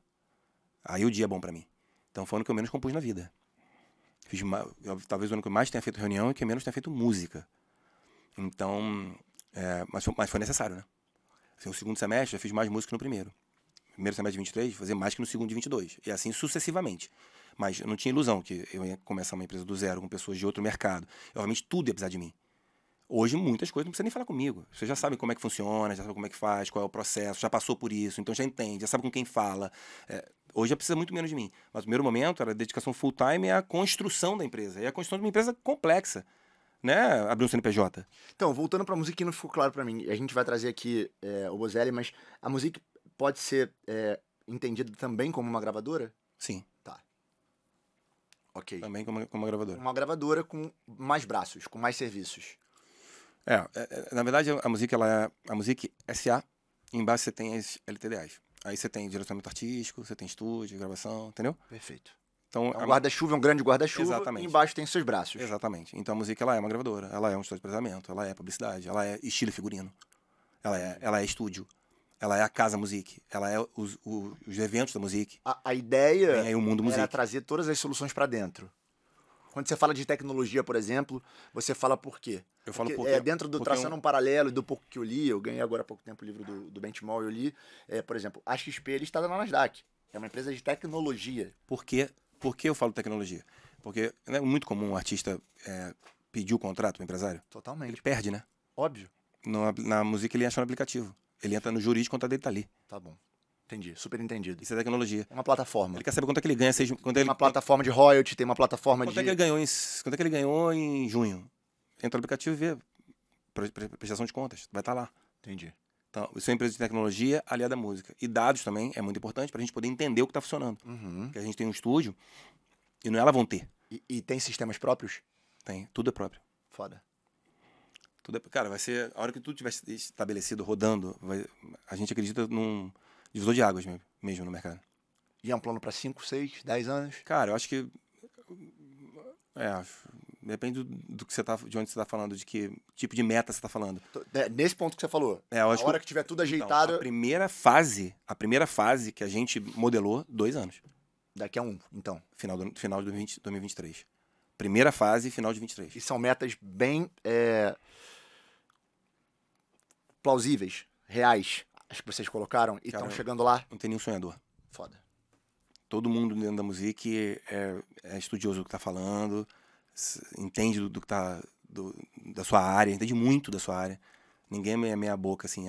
Aí o dia é bom pra mim. Então foi o ano que eu menos compus na vida. Talvez o ano que eu mais tenha feito reunião e que eu menos tenha feito música. Então, mas foi necessário, né? Assim, o segundo semestre eu fiz mais música que no primeiro. primeiro semestre de 23, fazer mais que no segundo de 22. E assim sucessivamente. Mas eu não tinha ilusão que eu ia começar uma empresa do zero com pessoas de outro mercado. E, obviamente, tudo ia precisar de mim. Hoje, muitas coisas não precisa nem falar comigo. Você já sabe como é que funciona, já sabe como é que faz, qual é o processo, já passou por isso, então já entende, já sabe com quem fala. Hoje já precisa muito menos de mim. Mas no primeiro momento era a dedicação full time à construção da empresa. E a construção de uma empresa complexa, né? Abrir um CNPJ. Então, voltando pra música, que não ficou claro pra mim. A gente vai trazer aqui o Bozelli, mas a música pode ser entendida também como uma gravadora? Sim. Tá. Ok. Também como uma gravadora. Uma gravadora com mais braços, com mais serviços. Na verdade, a música, ela é a música SA, e embaixo você tem as LTDAs. Aí você tem direcionamento artístico, você tem estúdio, gravação, entendeu? Perfeito. Então, É um guarda-chuva, é um grande guarda-chuva, Exatamente. e embaixo tem seus braços. Exatamente. Então a música, ela é uma gravadora, ela é um estúdio de processamento, ela é publicidade, ela é estilo e figurino, ela é estúdio, ela é a casa music, ela é os eventos da music. A ideia Vem aí o mundo era music. trazer todas as soluções pra dentro. Quando você fala de tecnologia, por exemplo, você fala por quê? Eu falo Porque dentro do porque Traçando um Paralelo e do pouco que eu li, eu ganhei agora há pouco tempo o livro do Benchmall, eu li, por exemplo, a XP ele está na Nasdaq. É uma empresa de tecnologia. Por que eu falo tecnologia? Porque é muito comum um artista pedir o contrato para o empresário. Totalmente. Ele perde, né? Óbvio. Na música ele entra no aplicativo. Ele entra no jurídico, o contrato dele tá ali. Tá bom. Entendi. Super entendido. Isso é tecnologia. É uma plataforma. Ele quer saber quanto é que ele ganha. Tem uma plataforma de royalty, tem uma plataforma Quanto é que ele ganhou em junho? Entra no aplicativo e vê. Prestação de contas. Vai estar lá. Entendi. Então, isso é uma empresa de tecnologia aliada à música. E dados também é muito importante para a gente poder entender o que está funcionando. Uhum. Porque a gente tem um estúdio e não é ela vão ter. E tem sistemas próprios? Tem. Tudo é próprio. Foda. Cara, vai ser. A hora que tudo estiver estabelecido, rodando, a gente acredita num divisor de águas mesmo no mercado. E é um plano para 5, 6, 10 anos? Cara, eu acho que. Depende de onde você está falando, de que tipo de meta você está falando. Nesse ponto que você falou. Eu acho a hora que tiver tudo então, ajeitado. a primeira fase que a gente modelou, 2 anos. Daqui a então. Final de 2023. Primeira fase, final de 23. E são metas bem plausíveis, reais, as que vocês colocaram, e estão chegando lá. Não tem nenhum sonhador. Foda. Todo mundo dentro da música é estudioso do que está falando, entende do que tá da sua área, entende muito da sua área. Ninguém é meia boca assim,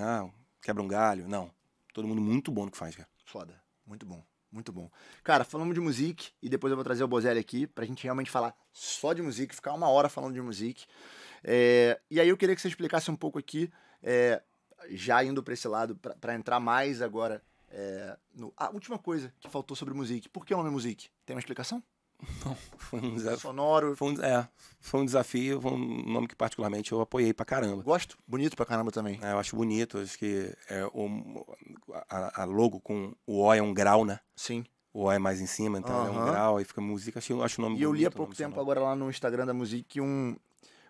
quebra um galho. Não. Todo mundo muito bom no que faz, cara. Foda. Muito bom. Muito bom. Cara, falamos de música e depois eu vou trazer o Bozelli aqui pra gente realmente falar só de música, ficar 1 hora falando de música. E aí eu queria que você explicasse um pouco aqui, já indo pra esse lado, pra entrar mais agora. A última coisa que faltou sobre música. Por que o nome música? Tem uma explicação? Não, foi um desafio. Sonoro. Foi um desafio, foi um nome que particularmente eu apoiei pra caramba. Gosto, bonito pra caramba também. Eu acho bonito, acho que a logo com o O é um grau, né? Sim. O O é mais em cima, então é um grau, aí fica música, acho o nome bonito. E eu li há pouco tempo agora lá no Instagram da música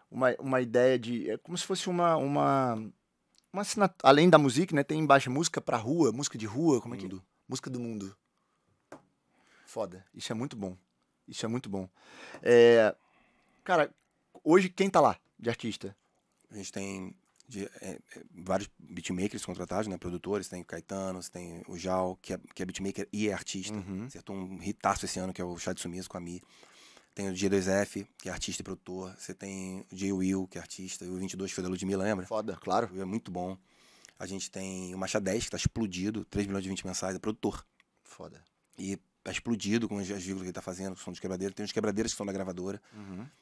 uma ideia de... É como se fosse uma assinatura. Além da música, né? Tem embaixo música pra rua, música de rua, como é que... Música do mundo. Foda. Isso é muito bom. Isso é muito bom. Cara, hoje quem tá lá de artista? A gente tem vários beatmakers contratados, né? Produtores, tem o Caetano, tem o Jal, que é beatmaker e é artista. Acertou um hitaço esse ano, que é o Chá de Sumiço com a Mi. Tem o G2F, que é artista e produtor. Você tem o J. Will, que é artista. E o 22, que foi da Ludmilla, lembra? Foda, claro. É muito bom. A gente tem o Macha 10, que tá explodido. 3 milhões de 20 mensais, é produtor. Foda. E tá explodido com as vírgulas que ele tá fazendo, que são dos quebradeiros. Tem os quebradeiros que são da gravadora.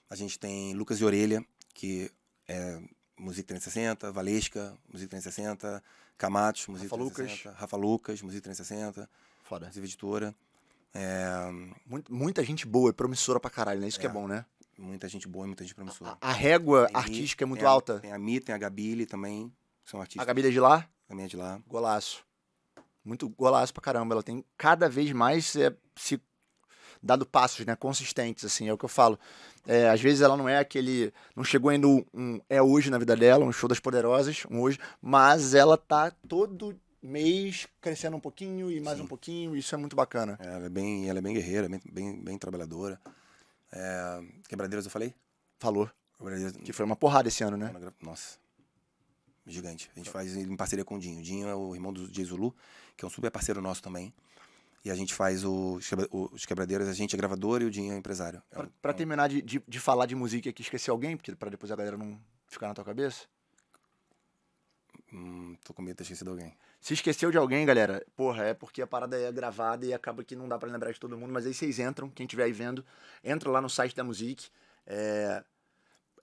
A gente tem Lucas e Orelha, que é Música 360, Valesca, Música 360, Camatos, Música 360, Rafa Lucas, Música 360, Foda. Inclusive Editora. Muita gente boa e promissora pra caralho, né? Isso que é bom, né? Muita gente boa e muita gente promissora. A régua artística é muito alta. Tem a Mi, tem a Gabile também, que são artistas. A Gabile é de lá? Também é de lá. Golaço. Muito golaço pra caramba. Ela tem cada vez mais se dado passos, né? Consistentes, assim, é o que eu falo. Às vezes ela não é aquele... Não chegou ainda hoje na vida dela, um show das Poderosas, hoje, mas ela tá todo mês crescendo um pouquinho e mais um pouquinho, isso é muito bacana. Ela é bem guerreira, bem trabalhadora. Quebradeiras eu falei? Falou. Quebradeiras... Que foi uma porrada esse ano, né? Nossa. gigante. A gente faz ele em parceria com o Dinho. O Dinho é o irmão do Jay Zulu, que é um super parceiro nosso também. E a gente faz os Quebradeiros, a gente é gravador e o Dinho é empresário. Pra terminar de falar de música aqui, esqueci alguém? Porque pra depois a galera não ficar na tua cabeça. Tô com medo de ter esquecido alguém. Se esqueceu de alguém, galera, porra, é porque a parada é gravada e acaba que não dá pra lembrar de todo mundo, mas aí vocês entram, quem estiver aí vendo, entra lá no site da Music,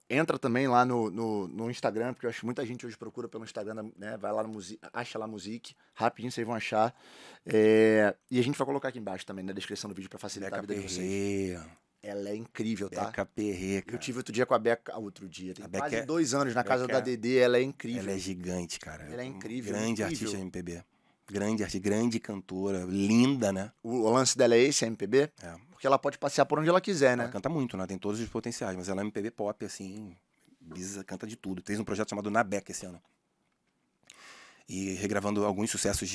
entra também lá no Instagram, porque eu acho que muita gente hoje procura pelo Instagram, né, vai lá no Music, acha lá Music, rapidinho vocês vão achar, e a gente vai colocar aqui embaixo também, na descrição do vídeo pra facilitar a vida de vocês. Ela é incrível, tá? Beca Perrê, cara. Eu tive outro dia com a Beca, outro dia, tem quase 2 anos na casa Beca da Dedê, ela é incrível. Ela é gigante, cara. Ela é incrível. Grande incrível. artista de MPB. Grande cantora, linda, né? O lance dela é esse, a MPB? É. Porque ela pode passear por onde ela quiser, né? Ela canta muito, né? Tem todos os potenciais, mas ela é MPB pop, assim, canta de tudo. Fez um projeto chamado Na Beca esse ano. E regravando alguns sucessos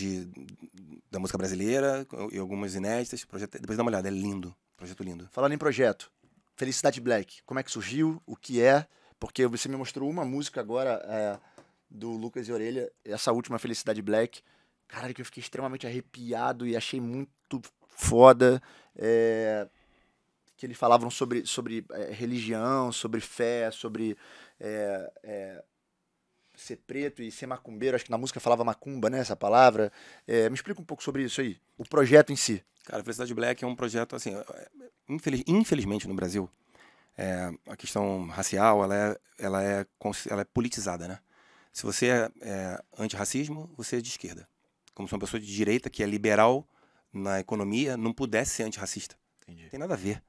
da música brasileira e algumas inéditas. Projeto, depois dá uma olhada, é lindo. Projeto lindo. Falando em projeto, Felicidade Black, como é que surgiu, o que é? Porque você me mostrou uma música agora do Lucas e Orelha, essa última Felicidade Black. Caralho, que eu fiquei extremamente arrepiado e achei muito foda. Que eles falavam sobre religião, sobre fé, sobre ser preto e ser macumbeiro. Acho que na música falava macumba, né, essa palavra. Me explica um pouco sobre isso aí, o projeto em si. Cara, Felicidade Black é um projeto, assim, infelizmente no Brasil, a questão racial, ela é politizada, né? Se você é antirracismo, você é de esquerda. Como se uma pessoa de direita, que é liberal na economia, não pudesse ser antirracista. Entendi. Não tem nada a ver.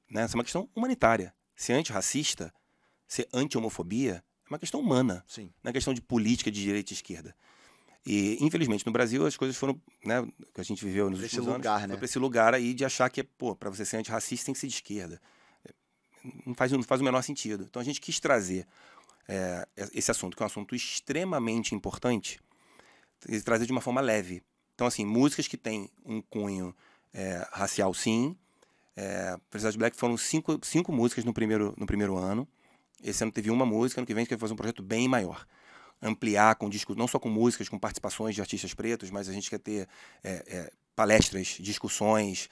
Né? Essa é uma questão humanitária. Ser antirracista, ser anti-homofobia, é uma questão humana. Sim. Não é questão de política de direita e esquerda. E, infelizmente, no Brasil, as coisas foram, né, que a gente viveu nos últimos anos, né? foi para esse lugar aí de achar que, para você ser antirracista, tem que ser de esquerda. Não faz o menor sentido. Então, a gente quis trazer esse assunto, que é um assunto extremamente importante, e trazer de uma forma leve. Então, assim, músicas que têm um cunho racial, sim. Felicidade Black foram cinco músicas no primeiro ano. Esse ano teve uma música, ano que vem a gente quer fazer um projeto bem maior. Ampliar com discos, não só com músicas, com participações de artistas pretos, mas a gente quer ter palestras, discussões.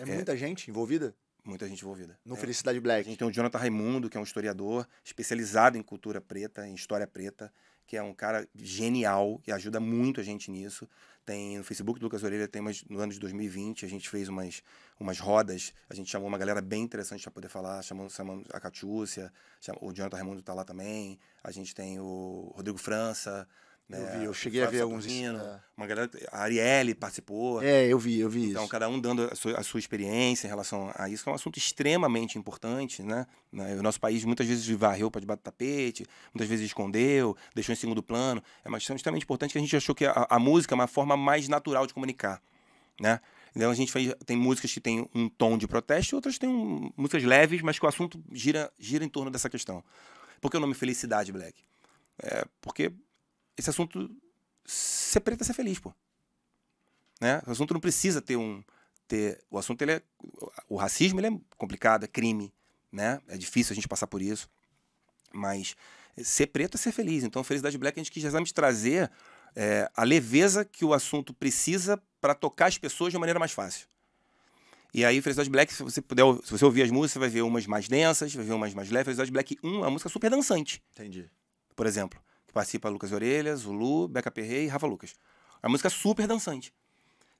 Muita gente envolvida? Muita gente envolvida. No Felicidade Black. A gente tem o Jonathan Raimundo, que é um historiador especializado em cultura preta, em história preta, que é um cara genial, que ajuda muito a gente nisso. Tem no Facebook do Lucas Orelha, no ano de 2020, a gente fez umas rodas, a gente chamou uma galera bem interessante para poder falar, chamamos a Catiúcia, o Jonathan Raimundo está lá também, a gente tem o Rodrigo França, eu cheguei a ver alguns. Uma galera, a Arielle participou. Eu vi então, isso. Então, cada um dando a sua experiência em relação a isso, que é um assunto extremamente importante, né? O nosso país muitas vezes varreu para debaixo do tapete, muitas vezes escondeu, deixou em segundo plano. É uma questão extremamente importante que a gente achou que a música é uma forma mais natural de comunicar, né? Então, a gente tem músicas que têm um tom de protesto e outras têm músicas leves, mas que o assunto gira em torno dessa questão. Por que o nome Felicidade Black? Porque esse assunto, ser preto é ser feliz, pô. Né? O assunto não precisa o assunto, o racismo, ele é complicado, é crime, né? É difícil a gente passar por isso. Mas ser preto é ser feliz. Então, Felicidade Black, a gente quis exatamente trazer a leveza que o assunto precisa para tocar as pessoas de uma maneira mais fácil. E aí, Felicidade Black, se você ouvir as músicas, você vai ver umas mais densas, vai ver umas mais leves. Felicidade Black 1 é uma música super dançante. Entendi. Por exemplo. Participa Lucas Orelha, Zulu, Beca Perrê e Rafa Lucas. A música é super dançante.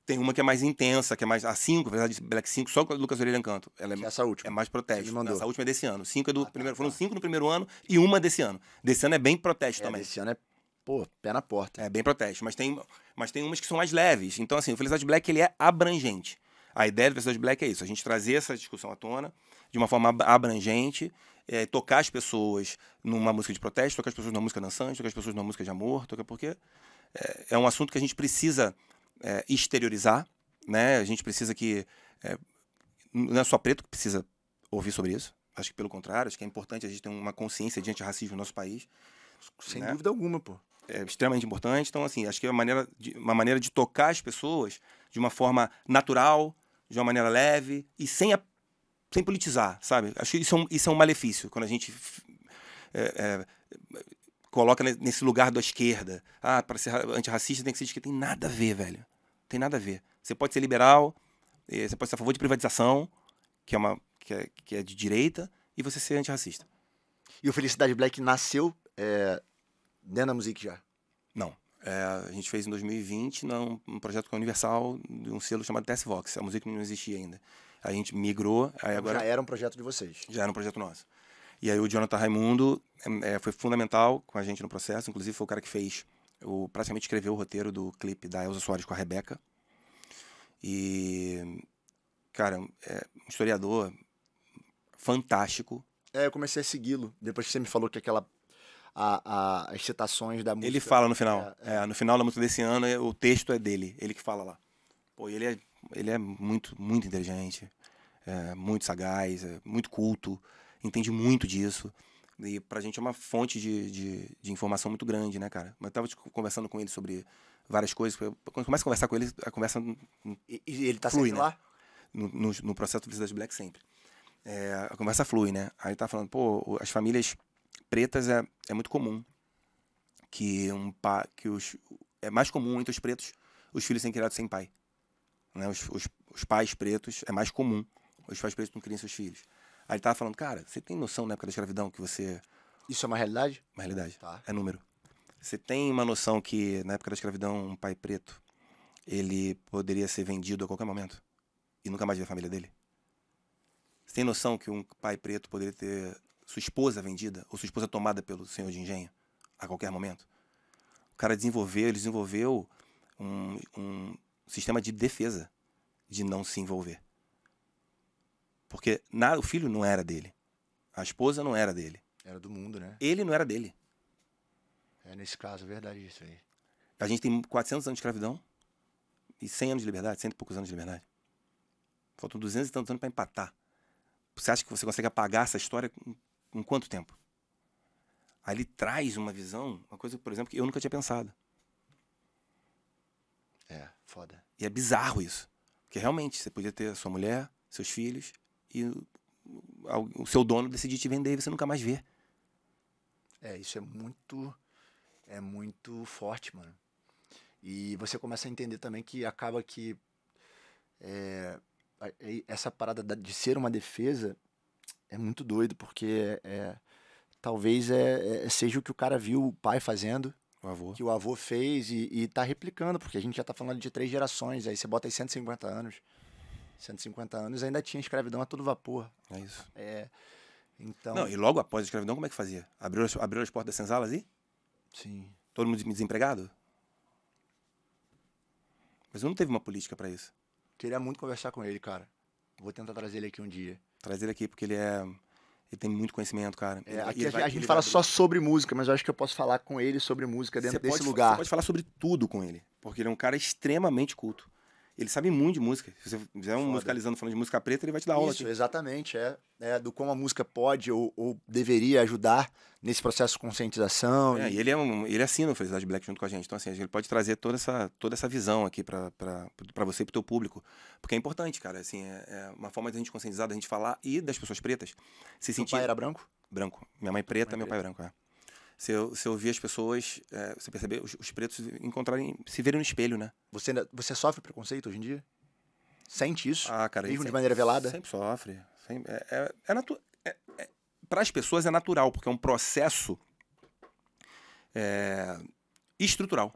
Tem uma que é mais intensa, que é mais... A 5, na verdade, Black 5, só com o Lucas Orelha canto. Ela essa última. É mais protesto. Essa última é desse ano. 5 é do primeiro. Foram 5 no primeiro ano e uma desse ano. Desse ano é bem protesto também. Desse ano pé na porta. É bem protesto. Mas tem umas que são mais leves. Então, assim, o Felicidade Black, ele é abrangente. A ideia do Felicidade Black é isso. A gente trazer essa discussão à tona de uma forma abrangente, tocar as pessoas numa música de protesto, tocar as pessoas numa música dançante, tocar as pessoas numa música de amor, porque é um assunto que a gente precisa exteriorizar, né? A gente precisa que... não é só preto que precisa ouvir sobre isso. Acho que pelo contrário, acho que é importante a gente ter uma consciência de antirracismo no nosso país. Sem dúvida alguma, pô. É extremamente importante. Então, assim, acho que é uma maneira de tocar as pessoas de uma forma natural, de uma maneira leve e sem politizar, sabe? Acho que isso é um malefício, quando a gente coloca nesse lugar da esquerda. Ah, para ser antirracista tem que ser de esquerda. Tem nada a ver, velho. Tem nada a ver. Você pode ser liberal, você pode ser a favor de privatização, que é de direita, e você ser antirracista. E o Felicidade Black nasceu dentro da música já? Não. A gente fez em 2020 um projeto com a Universal, de um selo chamado TS Vox. A música não existia ainda. A gente migrou, aí agora... Já era um projeto de vocês. Já era um projeto nosso. E aí o Jonathan Raimundo foi fundamental com a gente no processo. Inclusive foi o cara que praticamente escreveu o roteiro do clipe da Elza Soares com a Rebeca. E, cara, um historiador fantástico. Eu comecei a segui-lo, depois que você me falou que as citações da música... Ele fala no final. No final da música desse ano, o texto é dele. Ele que fala lá. Pô, ele é muito, muito inteligente, muito sagaz, muito culto, entende muito disso. E pra gente é uma fonte de informação muito grande, né, cara? Mas eu tava conversando com ele sobre várias coisas. Quando começa a conversar com ele, a conversa E ele tá flui, sempre né? lá? No processo do Felicidade Black sempre. A conversa flui, né? Aí ele tá falando, pô, as famílias pretas é muito comum que é mais comum entre os pretos os filhos serem criados sem pai. Né? Os pais pretos é mais comum. Os pais pretos não criam seus filhos. Aí ele tava falando, cara, você tem noção na época da escravidão que você... Isso é uma realidade? Uma realidade. Tá. É número. Você tem uma noção que na época da escravidão um pai preto ele poderia ser vendido a qualquer momento e nunca mais ver a família dele? Você tem noção que um pai preto poderia ter sua esposa vendida ou sua esposa tomada pelo senhor de engenho a qualquer momento? O cara desenvolveu um sistema de defesa de não se envolver. Porque o filho não era dele. A esposa não era dele. Era do mundo, né? Ele não era dele. Nesse caso, é verdade isso aí. A gente tem 400 anos de escravidão e 100 anos de liberdade, 100 e poucos anos de liberdade. Faltam 200 e tantos anos para empatar. Você acha que você consegue apagar essa história em quanto tempo? Aí ele traz uma visão, uma coisa, por exemplo, que eu nunca tinha pensado. Foda. E é bizarro isso. Porque realmente você podia ter a sua mulher, seus filhos, e o seu dono decidir te vender e você nunca mais vê. Isso é muito forte, mano. E você começa a entender também que acaba que essa parada de ser uma defesa é muito doido, porque talvez seja o que o cara viu o pai fazendo, O avô. que o avô fez e tá replicando, porque a gente já tá falando de 3 gerações, aí você bota aí 150 anos. 150 anos ainda tinha escravidão a todo vapor. É isso. Então... Não, e logo após a escravidão, como é que fazia? Abriu as portas das senzalas e Sim. todo mundo desempregado? Mas não teve uma política para isso. Queria muito conversar com ele, cara. Vou tentar trazer ele aqui um dia. Traz ele aqui, porque ele tem muito conhecimento, cara. Aqui a gente fala só sobre música, mas eu acho que eu posso falar com ele sobre música dentro desse lugar. Você pode falar sobre tudo com ele, porque ele é um cara extremamente culto. Ele sabe muito de música. Se você fizer um musicalizando falando de música preta, ele vai te dar aula aqui. Isso, exatamente. Do como a música pode ou deveria ajudar nesse processo de conscientização. E ele assina o Felicidade Black junto com a gente. Então, assim, ele pode trazer toda essa visão aqui pra você e pro teu público. Porque é importante, cara. Assim, é uma forma de a gente conscientizar, da gente falar e das pessoas pretas se sentir... Seu pai era branco? Branco. Minha mãe preta, meu pai branco, Se ouvir as pessoas, você perceber os pretos se verem no espelho, né? Você sofre preconceito hoje em dia? Sente isso? Cara, mesmo de maneira velada? Sempre sofre. Para as pessoas é natural, porque é um processo estrutural.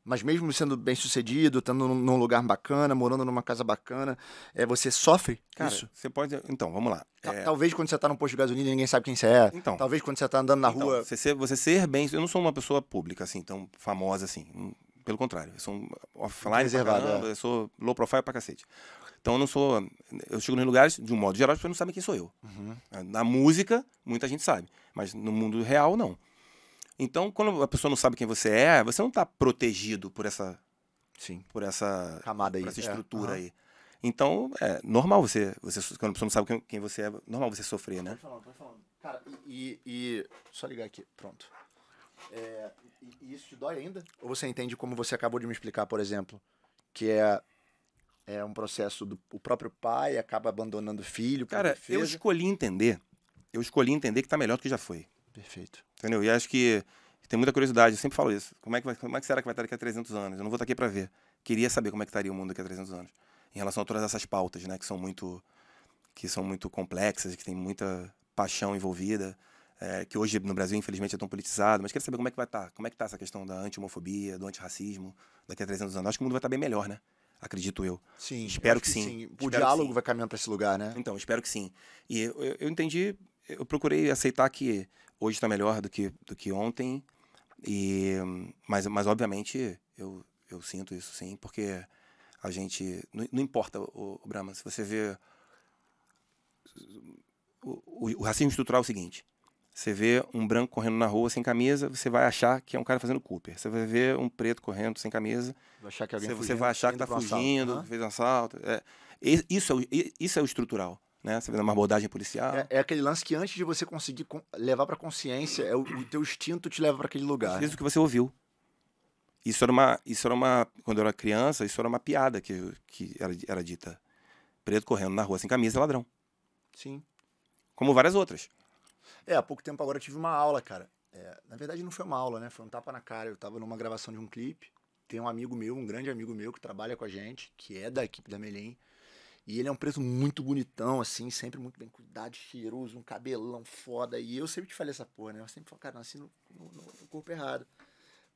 Mas mesmo sendo bem sucedido, estando num lugar bacana, morando numa casa bacana, você sofre isso? Você pode... Então, vamos lá. Talvez quando você tá num posto de gasolina ninguém sabe quem você é. Então, talvez quando você tá andando na rua... Você ser bem... Eu não sou uma pessoa pública, assim, tão famosa assim. Pelo contrário. Eu sou offline pra caramba, eu sou low profile pra cacete. Então eu não sou... Eu chego nos lugares, de um modo geral, as pessoas não sabem quem sou eu. Uhum. Na música, muita gente sabe. Mas no mundo real, não. Então, quando a pessoa não sabe quem você não tá protegido por essa... Sim. Por essa camada aí. Por essa estrutura aí. Então, é normal você... Quando a pessoa não sabe quem você é, normal você sofrer, né? Pode falando. Cara, e só ligar aqui, pronto. E isso te dói ainda? Ou você entende como você acabou de me explicar, por exemplo, que é um processo o próprio pai acaba abandonando o filho? Cara, eu escolhi entender que tá melhor do que já foi. Perfeito. Entendeu? E acho que tem muita curiosidade, eu sempre falo isso. Como é que será que vai estar daqui a 300 anos? Eu não vou estar aqui para ver. Queria saber como é que estaria o mundo daqui a 300 anos. Em relação a todas essas pautas, né, que são muito complexas, que tem muita paixão envolvida, que hoje no Brasil, infelizmente, é tão politizado. Mas quero saber como é que vai estar. Como é que está essa questão da anti-homofobia, do antirracismo daqui a 300 anos. Acho que o mundo vai estar bem melhor, né? Acredito eu. Sim, Espero eu acho que sim. O Espero diálogo que sim. vai caminhando para esse lugar, né? Então, espero que sim. E eu entendi, eu procurei aceitar que hoje está melhor do que ontem, mas obviamente eu sinto isso sim, porque a gente... Não importa, o Brahma, se você vê... O racismo estrutural é o seguinte: você vê um branco correndo na rua sem camisa, você vai achar que é um cara fazendo Cooper. Você vai ver um preto correndo sem camisa, Vai achar que alguém você vai achar que está fugindo, que fez um assalto. Isso é o estrutural, né? Você vê uma abordagem policial. É aquele lance que antes de você conseguir levar para consciência, o teu instinto te leva para aquele lugar. Isso que você ouviu. Isso era uma, quando eu era criança, isso era uma piada que era dita. Preto correndo na rua sem camisa é ladrão. Sim. Como várias outras. Há pouco tempo agora eu tive uma aula, cara. Na verdade não foi uma aula, né? Foi um tapa na cara. Eu tava numa gravação de um clipe. Tem um amigo meu, um grande amigo meu que trabalha com a gente, que é da equipe da Melim. E ele é um preto muito bonitão, assim, sempre muito bem cuidado, cheiroso, um cabelão foda. E eu sempre te falei essa porra, né? Eu sempre falo, cara, nasci no corpo errado.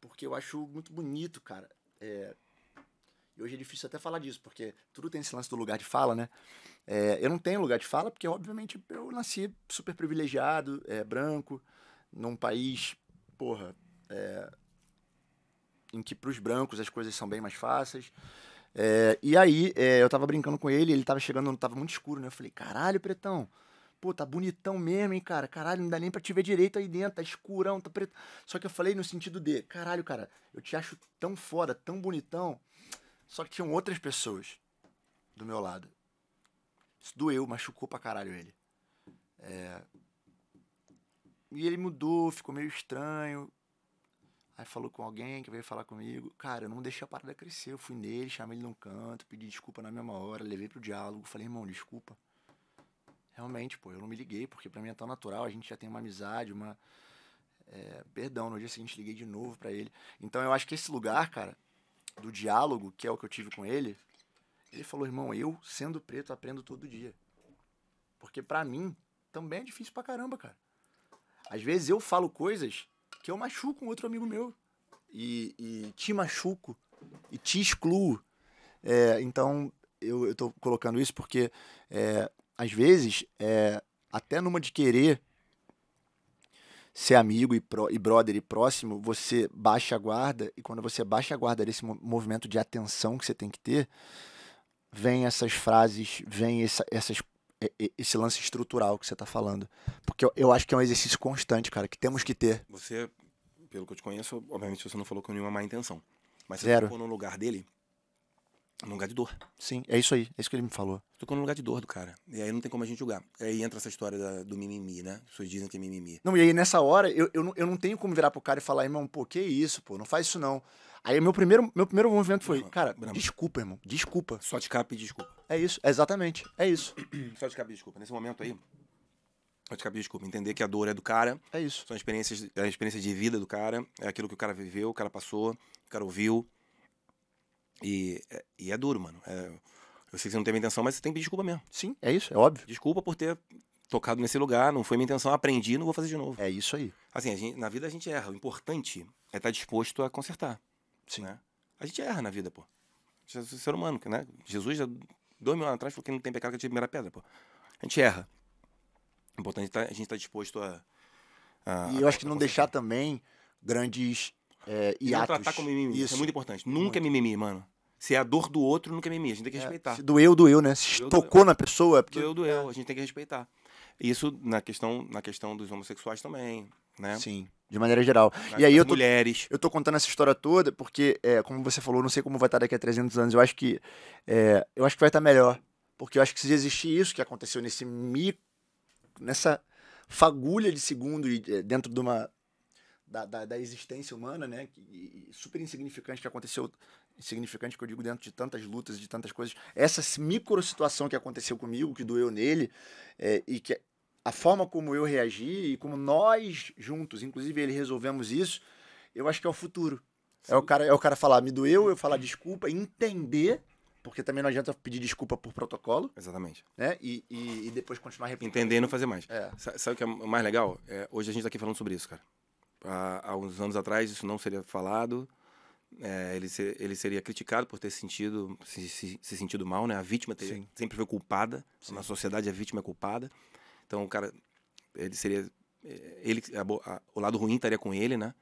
Porque eu acho muito bonito, cara. E hoje é difícil até falar disso, porque tudo tem esse lance do lugar de fala, né? Eu não tenho lugar de fala, porque obviamente eu nasci super privilegiado, branco, num país, porra, em que pros brancos as coisas são bem mais fáceis. E aí, eu tava brincando com ele tava chegando, tava muito escuro, né? Eu falei, caralho, pretão, pô, tá bonitão mesmo, hein, cara? Caralho, não dá nem pra te ver direito aí dentro, tá escurão, tá preto. Só que eu falei no sentido de, caralho, cara, eu te acho tão foda, tão bonitão. Só que tinham outras pessoas do meu lado. Isso doeu, machucou pra caralho ele. E ele mudou, ficou meio estranho. Aí falou com alguém que veio falar comigo. Cara, eu não deixei a parada crescer. Eu fui nele, chamei ele num canto, pedi desculpa na mesma hora, levei pro diálogo. Falei, irmão, desculpa. Realmente, pô, eu não me liguei, porque pra mim é tão natural. A gente já tem uma amizade, perdão, no dia seguinte liguei de novo pra ele. Então eu acho que esse lugar, cara, do diálogo, que é o que eu tive com ele, ele falou, irmão, eu, sendo preto, aprendo todo dia. Porque pra mim, também é difícil pra caramba, cara. Às vezes eu falo coisas que eu machuco um outro amigo meu. E te machuco. E te excluo. Então, eu tô colocando isso porque, às vezes, até numa de querer ser amigo e brother e próximo, você baixa a guarda, e quando você baixa a guarda desse movimento de atenção que você tem que ter, vem essas frases, vem esse lance estrutural que você tá falando. Porque eu acho que é um exercício constante, cara, que temos que ter. Você, pelo que eu te conheço, obviamente você não falou com nenhuma má intenção. Mas você Zero. tocou no lugar dele, num lugar de dor. Sim, é isso aí, é isso que ele me falou. Tocou no lugar de dor do cara. E aí não tem como a gente julgar. Aí entra essa história do mimimi, né? As pessoas dizem que é mimimi. Não, e aí nessa hora, eu não tenho como virar pro cara e falar, irmão, pô, que isso, pô, não faz isso não. Aí meu primeiro movimento foi, cara, desculpa, irmão, desculpa. Só te cabe pedir desculpa. É isso, exatamente, é isso. Só te cabe pedir desculpa. Nesse momento aí, só te cabe pedir desculpa. Entender que a dor é do cara. É isso. São a experiência de vida do cara. É aquilo que o cara viveu, o cara passou, o cara ouviu. E é duro, mano. Eu sei que você não teve intenção, mas você tem que pedir desculpa mesmo. Sim, é isso, é óbvio. Desculpa por ter tocado nesse lugar, não foi minha intenção, aprendi, não vou fazer de novo. É isso aí. Assim, na vida a gente erra. O importante é estar disposto a consertar. Sim. Né? A gente erra na vida, pô. A gente é ser humano, né? Jesus já 2000 anos atrás falou que não tem pecado que atire a primeira pedra, pô. A gente erra. O importante é a gente estar disposto a e eu acho que não deixar também grandes e não tratar como mimimi. Isso é muito importante. Nunca é mimimi, mano. Se é a dor do outro, nunca é mimimi. A gente tem que respeitar. Se doeu, né? Se tocou na pessoa, é porque... Doeu. A gente tem que respeitar. Isso na questão dos homossexuais também, né? Sim, de maneira geral. E aí mulheres. Eu tô contando essa história toda porque, como você falou, não sei como vai estar daqui a 300 anos. Eu acho que vai estar melhor. Porque eu acho que se existir isso que aconteceu nessa fagulha de segundo dentro de uma... Da existência humana, né? Super insignificante que aconteceu, insignificante que eu digo dentro de tantas lutas, de tantas coisas. Essa micro situação que aconteceu comigo, que doeu nele, e que a forma como eu reagi e como nós juntos, inclusive ele, resolvemos isso, eu acho que é o futuro. É o cara falar, me doeu, eu falar desculpa, entender, porque também não adianta pedir desculpa por protocolo, Exatamente. né? E depois continuar repetindo. Entender e não fazer mais. É. Sabe o que é mais legal? Hoje a gente tá aqui falando sobre isso, cara. Há uns anos atrás isso não seria falado. Ele seria criticado por ter se sentido mal, né? A vítima sempre foi culpada. Sim. Na sociedade a vítima é culpada. Então o cara, ele seria... o lado ruim estaria com ele, né?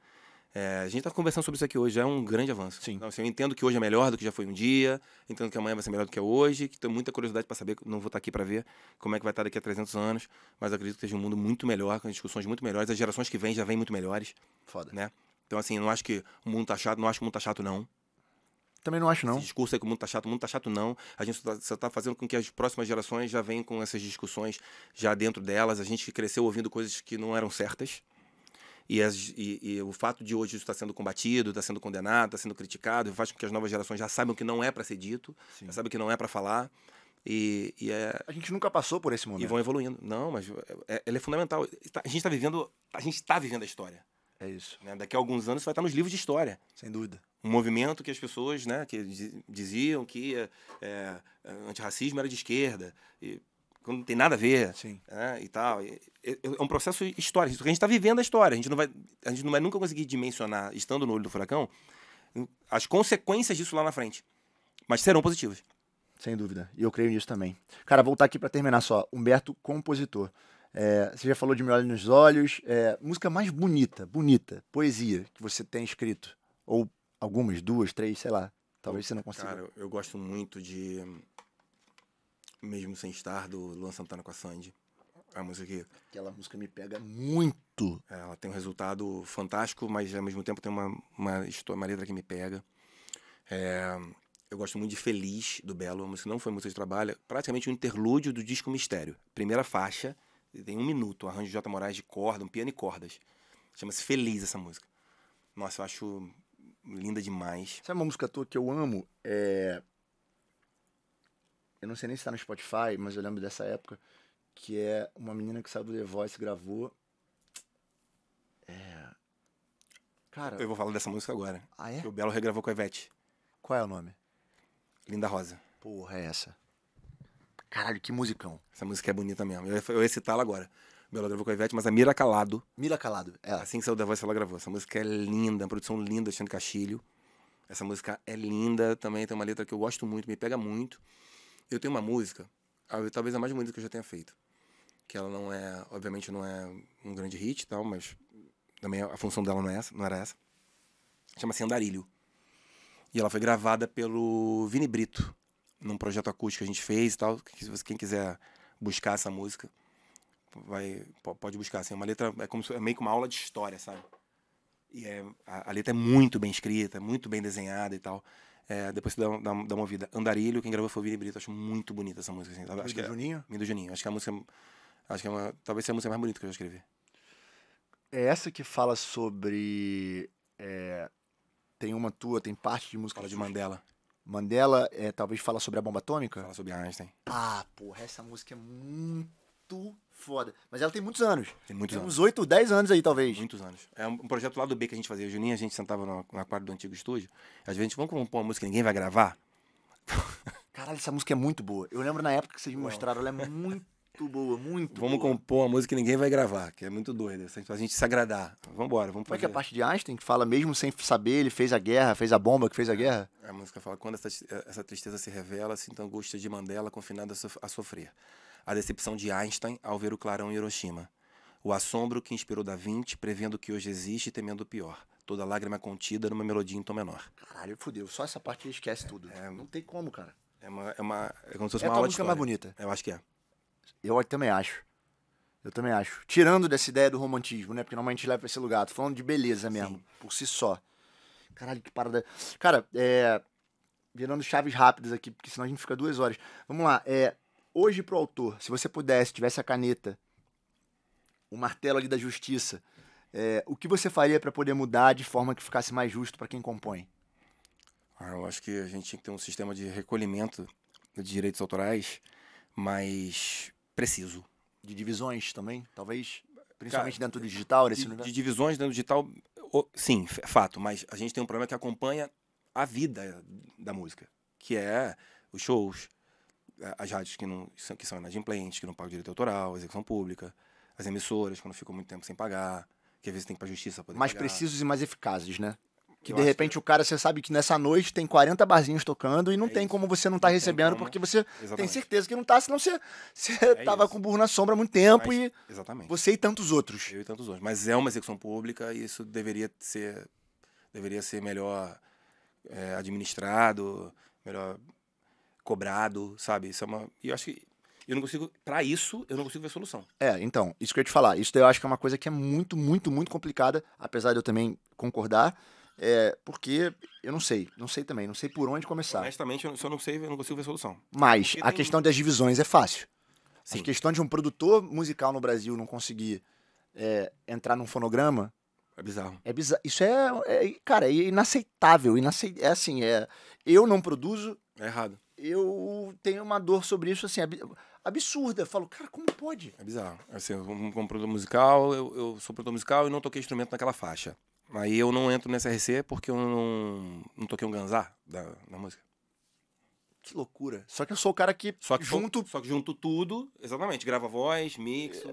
A gente tá conversando sobre isso aqui hoje, já é um grande avanço. Sim. Então, assim, eu entendo que hoje é melhor do que já foi um dia, entendo que amanhã vai ser melhor do que é hoje, que tenho muita curiosidade para saber, não vou estar aqui para ver como é que vai estar daqui a 300 anos, mas acredito que seja um mundo muito melhor, com discussões muito melhores, as gerações que vêm já vêm muito melhores. Foda. Né? Então, assim, não acho que o mundo tá chato, não acho que o mundo tá chato, não. Também não acho, não. Esse discurso aí que o mundo tá chato, não. A gente só tá fazendo com que as próximas gerações já venham com essas discussões já dentro delas. A gente cresceu ouvindo coisas que não eram certas. E o fato de hoje isso está sendo combatido, está sendo condenado, está sendo criticado, faz com que as novas gerações já saibam que não é para ser dito, já sabem que não é para falar. A gente nunca passou por esse momento. E vão evoluindo. Não, mas ele é fundamental. A gente está vivendo a história. É isso. Né? Daqui a alguns anos isso vai estar nos livros de história. Sem dúvida. Um movimento que as pessoas, né, que diziam que antirracismo era de esquerda, e quando não tem nada a ver. Sim. E tal. É um processo histórico. A gente está vivendo a história. A gente não vai nunca conseguir dimensionar, estando no olho do furacão, as consequências disso lá na frente. Mas serão positivas. Sem dúvida. E eu creio nisso também. Cara, voltar aqui para terminar só. Humberto, compositor. Você já falou de Me Olhe nos Olhos. Música mais bonita, poesia que você tem escrito. Ou algumas, 2, 3, sei lá. Talvez você não consiga. Cara, eu gosto muito de Mesmo Sem Estar, do Luan Santana com a Sandy. A música que... Aquela música me pega muito. Ela tem um resultado fantástico, mas ao mesmo tempo tem uma letra que me pega. Eu gosto muito de Feliz, do Belo. A música não foi música de trabalho. Praticamente um interlúdio do disco Mistério. Primeira faixa, tem 1 minuto. Um arranjo de J. Moraes de corda, um piano e cordas. Chama-se Feliz essa música. Nossa, eu acho linda demais. Sabe uma música tua que eu amo? Eu não sei nem se tá no Spotify, mas eu lembro dessa época, que é uma menina que saiu do The Voice e gravou. Cara... Eu vou falar dessa música agora. Ah, é? Que o Belo regravou com a Ivete. Qual é o nome? Linda Rosa. Porra, é essa. Caralho, que musicão. Essa música é bonita mesmo. Eu ia citá-la agora. O Belo gravou com a Ivete, mas a Mira Calado. Mira Calado, Assim que saiu da Voice, ela gravou. Essa música é linda, uma produção linda, Alexandre Castilho. Essa música é linda, também tem uma letra que eu gosto muito, me pega muito. Eu tenho uma música, talvez a mais bonita que eu já tenha feito. Que ela não é, obviamente não é um grande hit e tal, mas também a função dela não era essa. Chama-se Andarilho. E ela foi gravada pelo Vini Brito, num projeto acústico que a gente fez e tal. Quem quiser buscar essa música, pode buscar. Assim, uma letra, é meio que uma aula de história, sabe? E a letra é muito bem escrita, muito bem desenhada e tal. Depois você dá uma ouvida. Andarilho, quem gravou foi o Vini Brito. Acho muito bonita essa música. Assim. Acho que Juninho? Do Juninho. Acho que a música... talvez seja a música mais bonita que eu já escrevi. É essa que fala sobre... tem uma tua, tem parte de música... Fala de Mandela. Mandela, talvez fala sobre a bomba atômica? Fala sobre Einstein. Ah, porra, essa música é muito foda. Mas ela tem muitos anos. Tem muitos anos. Uns 8, 10 anos aí, talvez. Muitos anos. É um projeto lá do B que a gente fazia. O Juninho, a gente sentava na quadra do antigo estúdio. Às vezes a gente, vamos compor uma música que ninguém vai gravar? Caralho, essa música é muito boa. Eu lembro na época que vocês me mostraram, ela é muito boa, muito Vamos boa. compor uma música que ninguém vai gravar, que é muito doida. A gente se agradar. Vambora, vamos Como é fazer. que é a parte de Einstein que fala, mesmo sem saber, ele fez a guerra, fez a bomba que fez a guerra? A música fala, quando essa tristeza se revela, sinto a angústia de Mandela confinado a sofrer. A decepção de Einstein ao ver o clarão em Hiroshima. O assombro que inspirou Da Vinci, prevendo o que hoje existe e temendo o pior. Toda lágrima contida numa melodia em tom menor. Caralho, fudeu. Só essa parte esquece tudo. Não tem como, cara. É como se fosse É a uma tua aula de música história. mais bonita. Eu acho que é. Eu também acho. Eu também acho. Tirando dessa ideia do romantismo, né? Porque normalmente a gente leva pra esse lugar. Tô falando de beleza mesmo. Sim. Por si só. Caralho, que parada. Cara, virando chaves rápidas aqui, porque senão a gente fica 2 horas. Vamos lá. Hoje pro autor, se você pudesse, tivesse a caneta, o martelo ali da justiça, o que você faria pra poder mudar de forma que ficasse mais justo pra quem compõe? Eu acho que a gente tinha que ter um sistema de recolhimento de direitos autorais mais preciso. De divisões também, talvez? Principalmente dentro do digital, nesse universo? De divisões dentro do digital, sim, fato. Mas a gente tem um problema que acompanha a vida da música, que é os shows, as rádios que são inadimplentes, que não pagam direito autoral, execução pública, as emissoras, quando ficam muito tempo sem pagar, que às vezes tem que ir pra justiça poder Mais pagar. precisos e mais eficazes, né? Que Eu de acho repente o cara, você sabe que nessa noite tem 40 barzinhos tocando e não tem isso. como você não tá Não tem recebendo, como. porque você tem Exatamente. certeza que não tá, senão você tava isso. com o burro na sombra há muito tempo Mas- e Exatamente. você e tantos outros. Eu e tantos outros. Mas é uma execução pública e isso deveria ser melhor administrado, melhor cobrado, sabe? Isso é uma. E eu acho que eu não consigo. Pra isso, eu não consigo ver solução. Então, isso que eu ia te falar. Isso daí eu acho que é uma coisa que é muito, muito, muito complicada, apesar de eu também concordar, porque eu não sei também, não sei por onde começar. Honestamente, eu só não sei, eu não consigo ver solução. Mas Porque a tem- questão das divisões é fácil. Sim. A questão de um produtor musical no Brasil não conseguir entrar num fonograma É bizarro. é bizarro. Isso cara, é inaceitável. É assim, eu não produzo, É errado. eu tenho uma dor sobre isso, assim, absurda. Eu falo, cara, como pode? É bizarro. Assim, como produtor musical, eu sou produtor musical e não toquei instrumento naquela faixa. Aí eu não entro nessa RC porque eu não toquei um ganzá da música. Que loucura. Só que eu sou o cara que, Só que junto. Só que junto tudo, exatamente. Grava voz, mixo.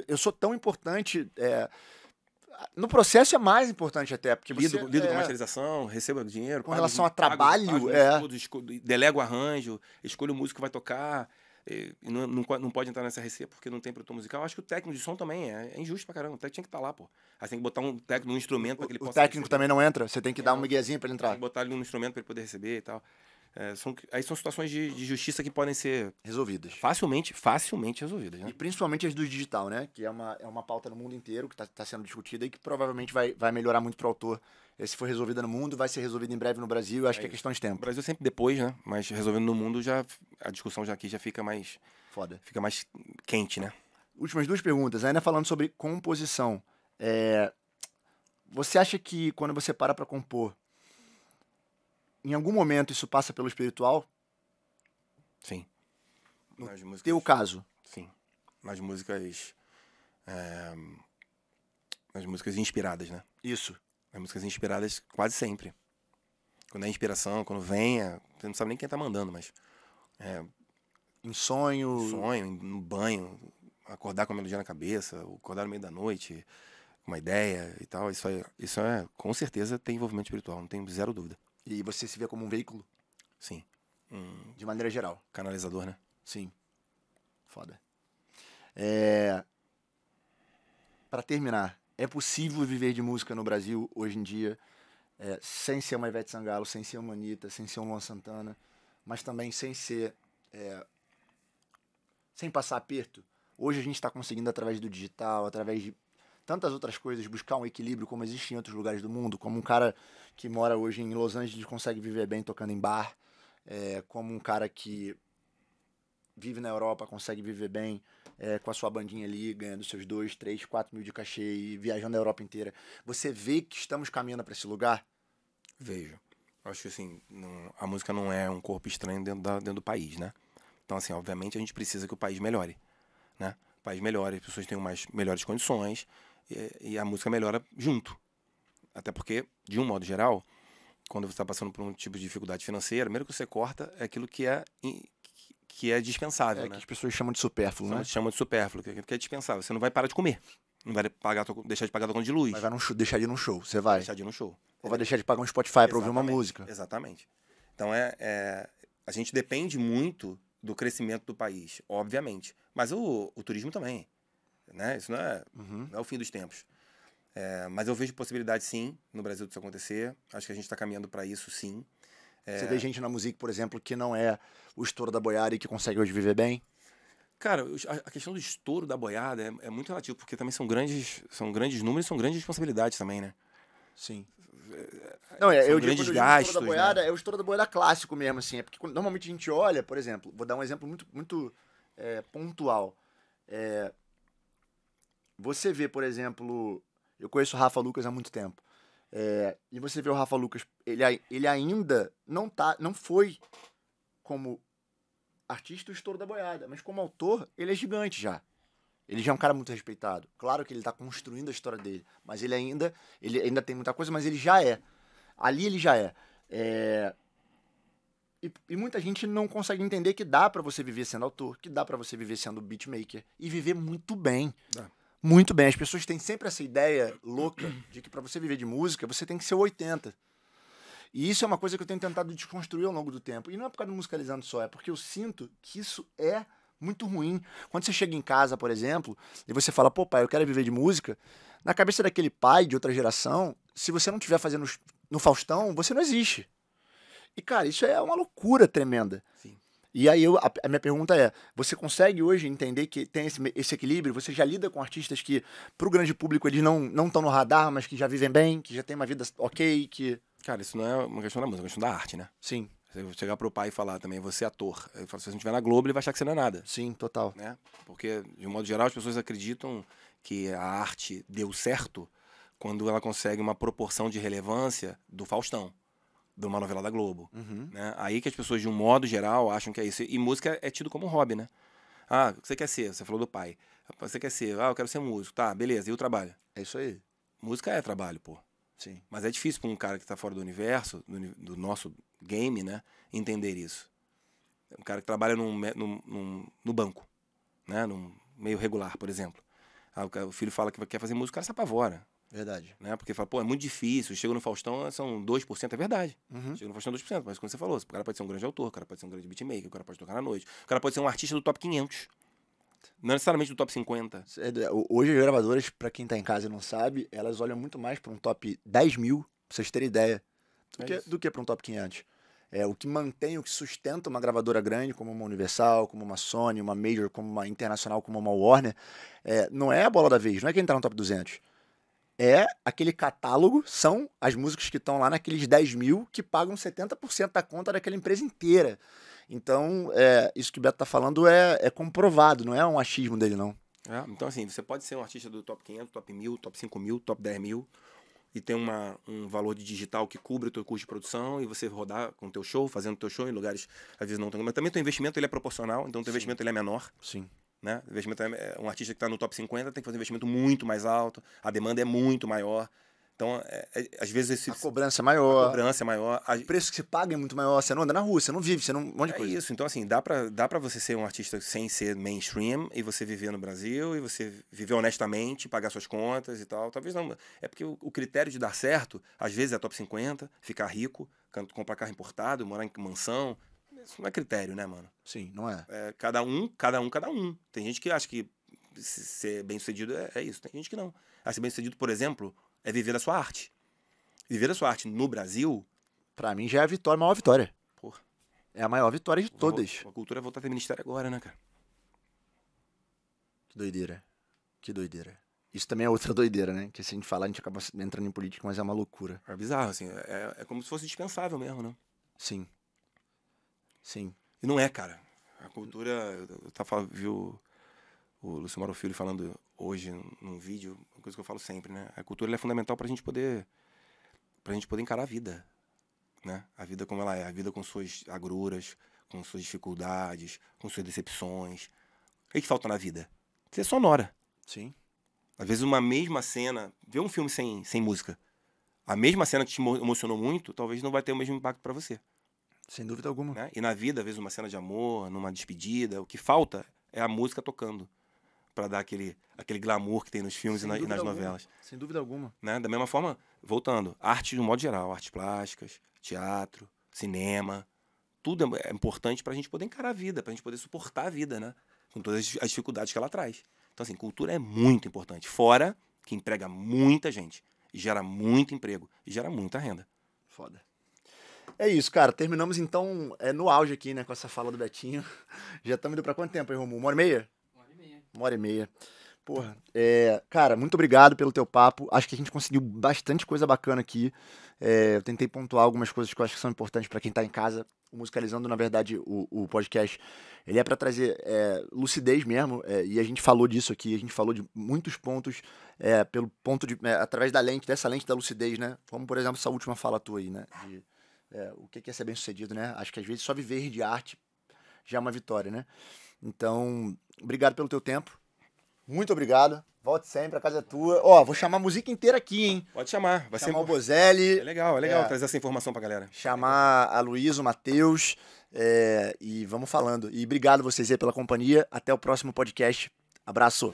Eu sou tão importante. No processo é mais importante até, porque você. Lido com a masterização, recebo dinheiro. Com relação a trabalho, delego arranjo, escolho o músico que vai tocar. E não pode entrar nessa RC porque não tem produtor musical. Acho que o técnico de som também é injusto pra caramba. O técnico tinha que estar lá, pô. Aí tem que botar um técnico num instrumento pra que ele O possa técnico receber. também não entra, você tem que dar uma miguezinha pra ele Tem entrar. que botar ele num instrumento pra ele poder receber e tal. Aí são situações de justiça que podem ser Resolvidas. facilmente resolvidas, né? E principalmente as do digital, né? Que é uma pauta no mundo inteiro que tá sendo discutida e que provavelmente vai melhorar muito pro autor. Se for resolvida no mundo, vai ser resolvida em breve no Brasil. Eu acho que é questão de O tempo. Brasil sempre depois, né? Mas resolvendo no mundo, a discussão aqui já fica mais Foda. quente, né? Últimas duas perguntas. Ainda falando sobre composição. Você acha que quando você para pra compor, em algum momento isso passa pelo espiritual? Sim. No Nas músicas, teu caso. sim. Nas músicas. Nas músicas inspiradas, né? Isso. As músicas inspiradas quase sempre. Quando é inspiração, quando vem, você não sabe nem quem tá mandando, mas. Em sonho. Sonho, no banho, acordar com a melodia na cabeça, acordar no meio da noite, com uma ideia e tal. Isso com certeza tem envolvimento espiritual, não tenho zero dúvida. E você se vê como um veículo, Sim. de maneira geral. Canalizador, né? Sim. Foda. Pra terminar, é possível viver de música no Brasil hoje em dia sem ser uma Ivete Sangalo, sem ser uma Anitta, sem ser um Luan Santana, mas também sem ser... sem passar aperto? Hoje a gente está conseguindo, através do digital, através de tantas outras coisas, buscar um equilíbrio como existe em outros lugares do mundo, como um cara que mora hoje em Los Angeles consegue viver bem tocando em bar, como um cara que vive na Europa consegue viver bem com a sua bandinha ali, ganhando seus 2, 3, 4 mil de cachê e viajando a Europa inteira. Você vê que estamos caminhando para esse lugar? Vejo. Acho que assim, a música não é um corpo estranho dentro do país, né? Então, assim, obviamente a gente precisa que o país melhore, né? O país melhore, as pessoas tenham melhores condições e a música melhora junto. Até porque, de um modo geral, quando você está passando por um tipo de dificuldade financeira, primeiro que você corta é aquilo que é dispensável, né? Que as pessoas chamam de supérfluo, né? Chamam de supérfluo, que é dispensável. Você não vai parar de comer. Não vai deixar de pagar a tua conta de luz. Mas vai deixar de ir num show, você vai. Deixar de ir no show. Ou vai deixar de pagar um Spotify para ouvir uma música. Exatamente. Então, a gente depende muito do crescimento do país, obviamente. Mas o turismo também, né? Isso não é o fim dos tempos. Mas eu vejo possibilidade, sim, no Brasil disso acontecer. Acho que a gente está caminhando para isso, sim. Você vê gente na música, por exemplo, que não é o estouro da boiada e que consegue hoje viver bem? Cara, a questão do estouro da boiada é muito relativo, porque também são grandes números e são grandes responsabilidades também, né? Sim. Não, eu digo grandes quando gastos, o estouro da boiada, é o estouro da boiada clássico mesmo, assim. É porque normalmente a gente olha, por exemplo, vou dar um exemplo muito, muito pontual. Você vê, por exemplo, eu conheço o Rafa Lucas há muito tempo. E você vê o Rafa Lucas, ele ainda não foi como artista, o estouro da boiada. Mas como autor, ele é gigante já. Ele já é um cara muito respeitado. Claro que ele tá construindo a história dele, mas ele ainda tem muita coisa, mas ele já é. Ali ele já é. E muita gente não consegue entender que dá pra você viver sendo autor, que dá pra você viver sendo beatmaker e viver muito bem. Muito bem. As pessoas têm sempre essa ideia louca de que pra você viver de música, você tem que ser o 80. E isso é uma coisa que eu tenho tentado desconstruir ao longo do tempo. E não é por causa do Musicalizando só, é porque eu sinto que isso é muito ruim. Quando você chega em casa, por exemplo, e você fala, pô, pai, eu quero viver de música, na cabeça daquele pai de outra geração, se você não estiver fazendo no Faustão, você não existe. E, cara, isso é uma loucura tremenda. Sim. E aí a minha pergunta é, você consegue hoje entender que tem esse equilíbrio? Você já lida com artistas que, pro grande público, eles não estão no radar, mas que já vivem bem, que já têm uma vida ok, que... Cara, isso não é uma questão da música, é uma questão da arte, né? Sim. Você chegar pro pai e falar também, você é ator. Eu falo, se você não estiver na Globo, ele vai achar que você não é nada. Sim, total. Né? Porque, de um modo geral, as pessoas acreditam que a arte deu certo quando ela consegue uma proporção de relevância do Faustão, de uma novela da Globo. Né? Aí que as pessoas, de um modo geral, acham que é isso. E música é tido como um hobby, né? Ah, o que você quer ser? Você falou do pai. Você quer ser? Ah, eu quero ser músico. Tá, beleza. E o trabalho? É isso aí. Música é trabalho, pô. Sim. Mas é difícil para um cara que está fora do universo, do nosso game, né, entender isso. Um cara que trabalha no banco, né, num meio regular, por exemplo. O filho fala que quer fazer música, o cara se apavora. Verdade. Né, porque fala, pô, é muito difícil, chega no Faustão, são 2%, é verdade. Chega no Faustão 2%, mas como você falou, o cara pode ser um grande autor, o cara pode ser um grande beatmaker, o cara pode tocar na noite, o cara pode ser um artista do top 500. Não necessariamente do top 50. Hoje as gravadoras, pra quem tá em casa e não sabe, elas olham muito mais pra um top 10 mil, pra vocês terem ideia, do que pra um top 500. O que mantém, o que sustenta uma gravadora grande, como uma Universal, como uma Sony, uma Major, como uma Internacional, como uma Warner, não é a bola da vez, não é quem tá no top 200. É aquele catálogo, são as músicas que estão lá naqueles 10 mil que pagam 70% da conta daquela empresa inteira. Então, isso que o Beto tá falando é comprovado, não é um achismo dele, não. Então, assim, você pode ser um artista do top 500, top 1000, top 5000, top 10 mil e ter um valor de digital que cubra o teu custo de produção e você rodar com o teu show, fazendo o teu show em lugares, às vezes não tem. Mas também o teu investimento ele é proporcional, então o teu investimento ele é menor. Sim. Né? O investimento um artista que está no top 50 tem que fazer um investimento muito mais alto, a demanda é muito maior. Então, às vezes... A cobrança é maior. A cobrança é maior. O preço que se paga é muito maior. Você não anda na rua, você não vive, você não... Um monte de coisa. É isso. Então, assim, dá pra você ser um artista sem ser mainstream e você viver no Brasil e você viver honestamente, pagar suas contas e tal. Talvez não... É porque o critério de dar certo, às vezes é top 50, ficar rico, comprar carro importado, morar em mansão. Isso não é critério, né, mano? Sim, não é. Cada um. Tem gente que acha que ser bem-sucedido é isso. Tem gente que não. Ser bem-sucedido, por exemplo... é viver da sua arte. Viver da sua arte no Brasil... Pra mim já é a maior vitória. Porra. É a maior vitória de todas. A cultura é voltar a ter ministério agora, né, cara? Que doideira. Que doideira. Isso também é outra doideira, né? Que se a gente falar, a gente acaba entrando em política, mas é uma loucura. É bizarro, assim. É como se fosse dispensável mesmo, né? Sim. Sim. E não é, cara. A cultura... Eu viu o Lucimaro Filho falando hoje num vídeo, uma coisa que eu falo sempre, né? A cultura é fundamental pra gente poder encarar a vida, né? A vida como ela é, a vida com suas agruras, com suas dificuldades, com suas decepções. O que falta na vida? Ser sonora. Sim. Às vezes uma mesma cena, ver um filme sem música, a mesma cena que te emocionou muito, talvez não vai ter o mesmo impacto pra você. Sem dúvida alguma. Né? E na vida, às vezes uma cena de amor, numa despedida, o que falta é a música tocando. Pra dar aquele glamour que tem nos filmes e nas novelas. Sem dúvida alguma. Né? Da mesma forma, voltando, arte de um modo geral, artes plásticas, teatro, cinema, tudo é importante pra gente poder encarar a vida, pra gente poder suportar a vida, né? Com todas as dificuldades que ela traz. Então, assim, cultura é muito importante. Fora que emprega muita gente, e gera muito emprego, e gera muita renda. Foda. É isso, cara. Terminamos, então, no auge aqui, né? Com essa fala do Betinho. Já estamos indo pra quanto tempo aí, Romulo? 1h30? 1h30. Porra. Cara, muito obrigado pelo teu papo. Acho que a gente conseguiu bastante coisa bacana aqui. Eu tentei pontuar algumas coisas que eu acho que são importantes pra quem tá em casa. O Musicalizando, na verdade, o podcast, ele é pra trazer lucidez mesmo. E a gente falou disso aqui. A gente falou de muitos pontos pelo ponto de... através dessa lente da lucidez, né? Como, por exemplo, essa última fala tua aí, né? O que é ser bem-sucedido, né? Acho que às vezes só viver de arte já é uma vitória, né? Então, obrigado pelo teu tempo. Muito obrigado. Volte sempre, a casa é tua. Ó, vou chamar a música inteira aqui, hein? Pode chamar. Vai Chamar ser o Bozelli. É legal trazer essa informação pra galera. Chamar a Luísa, o Matheus. E vamos falando. E obrigado vocês aí pela companhia. Até o próximo podcast. Abraço.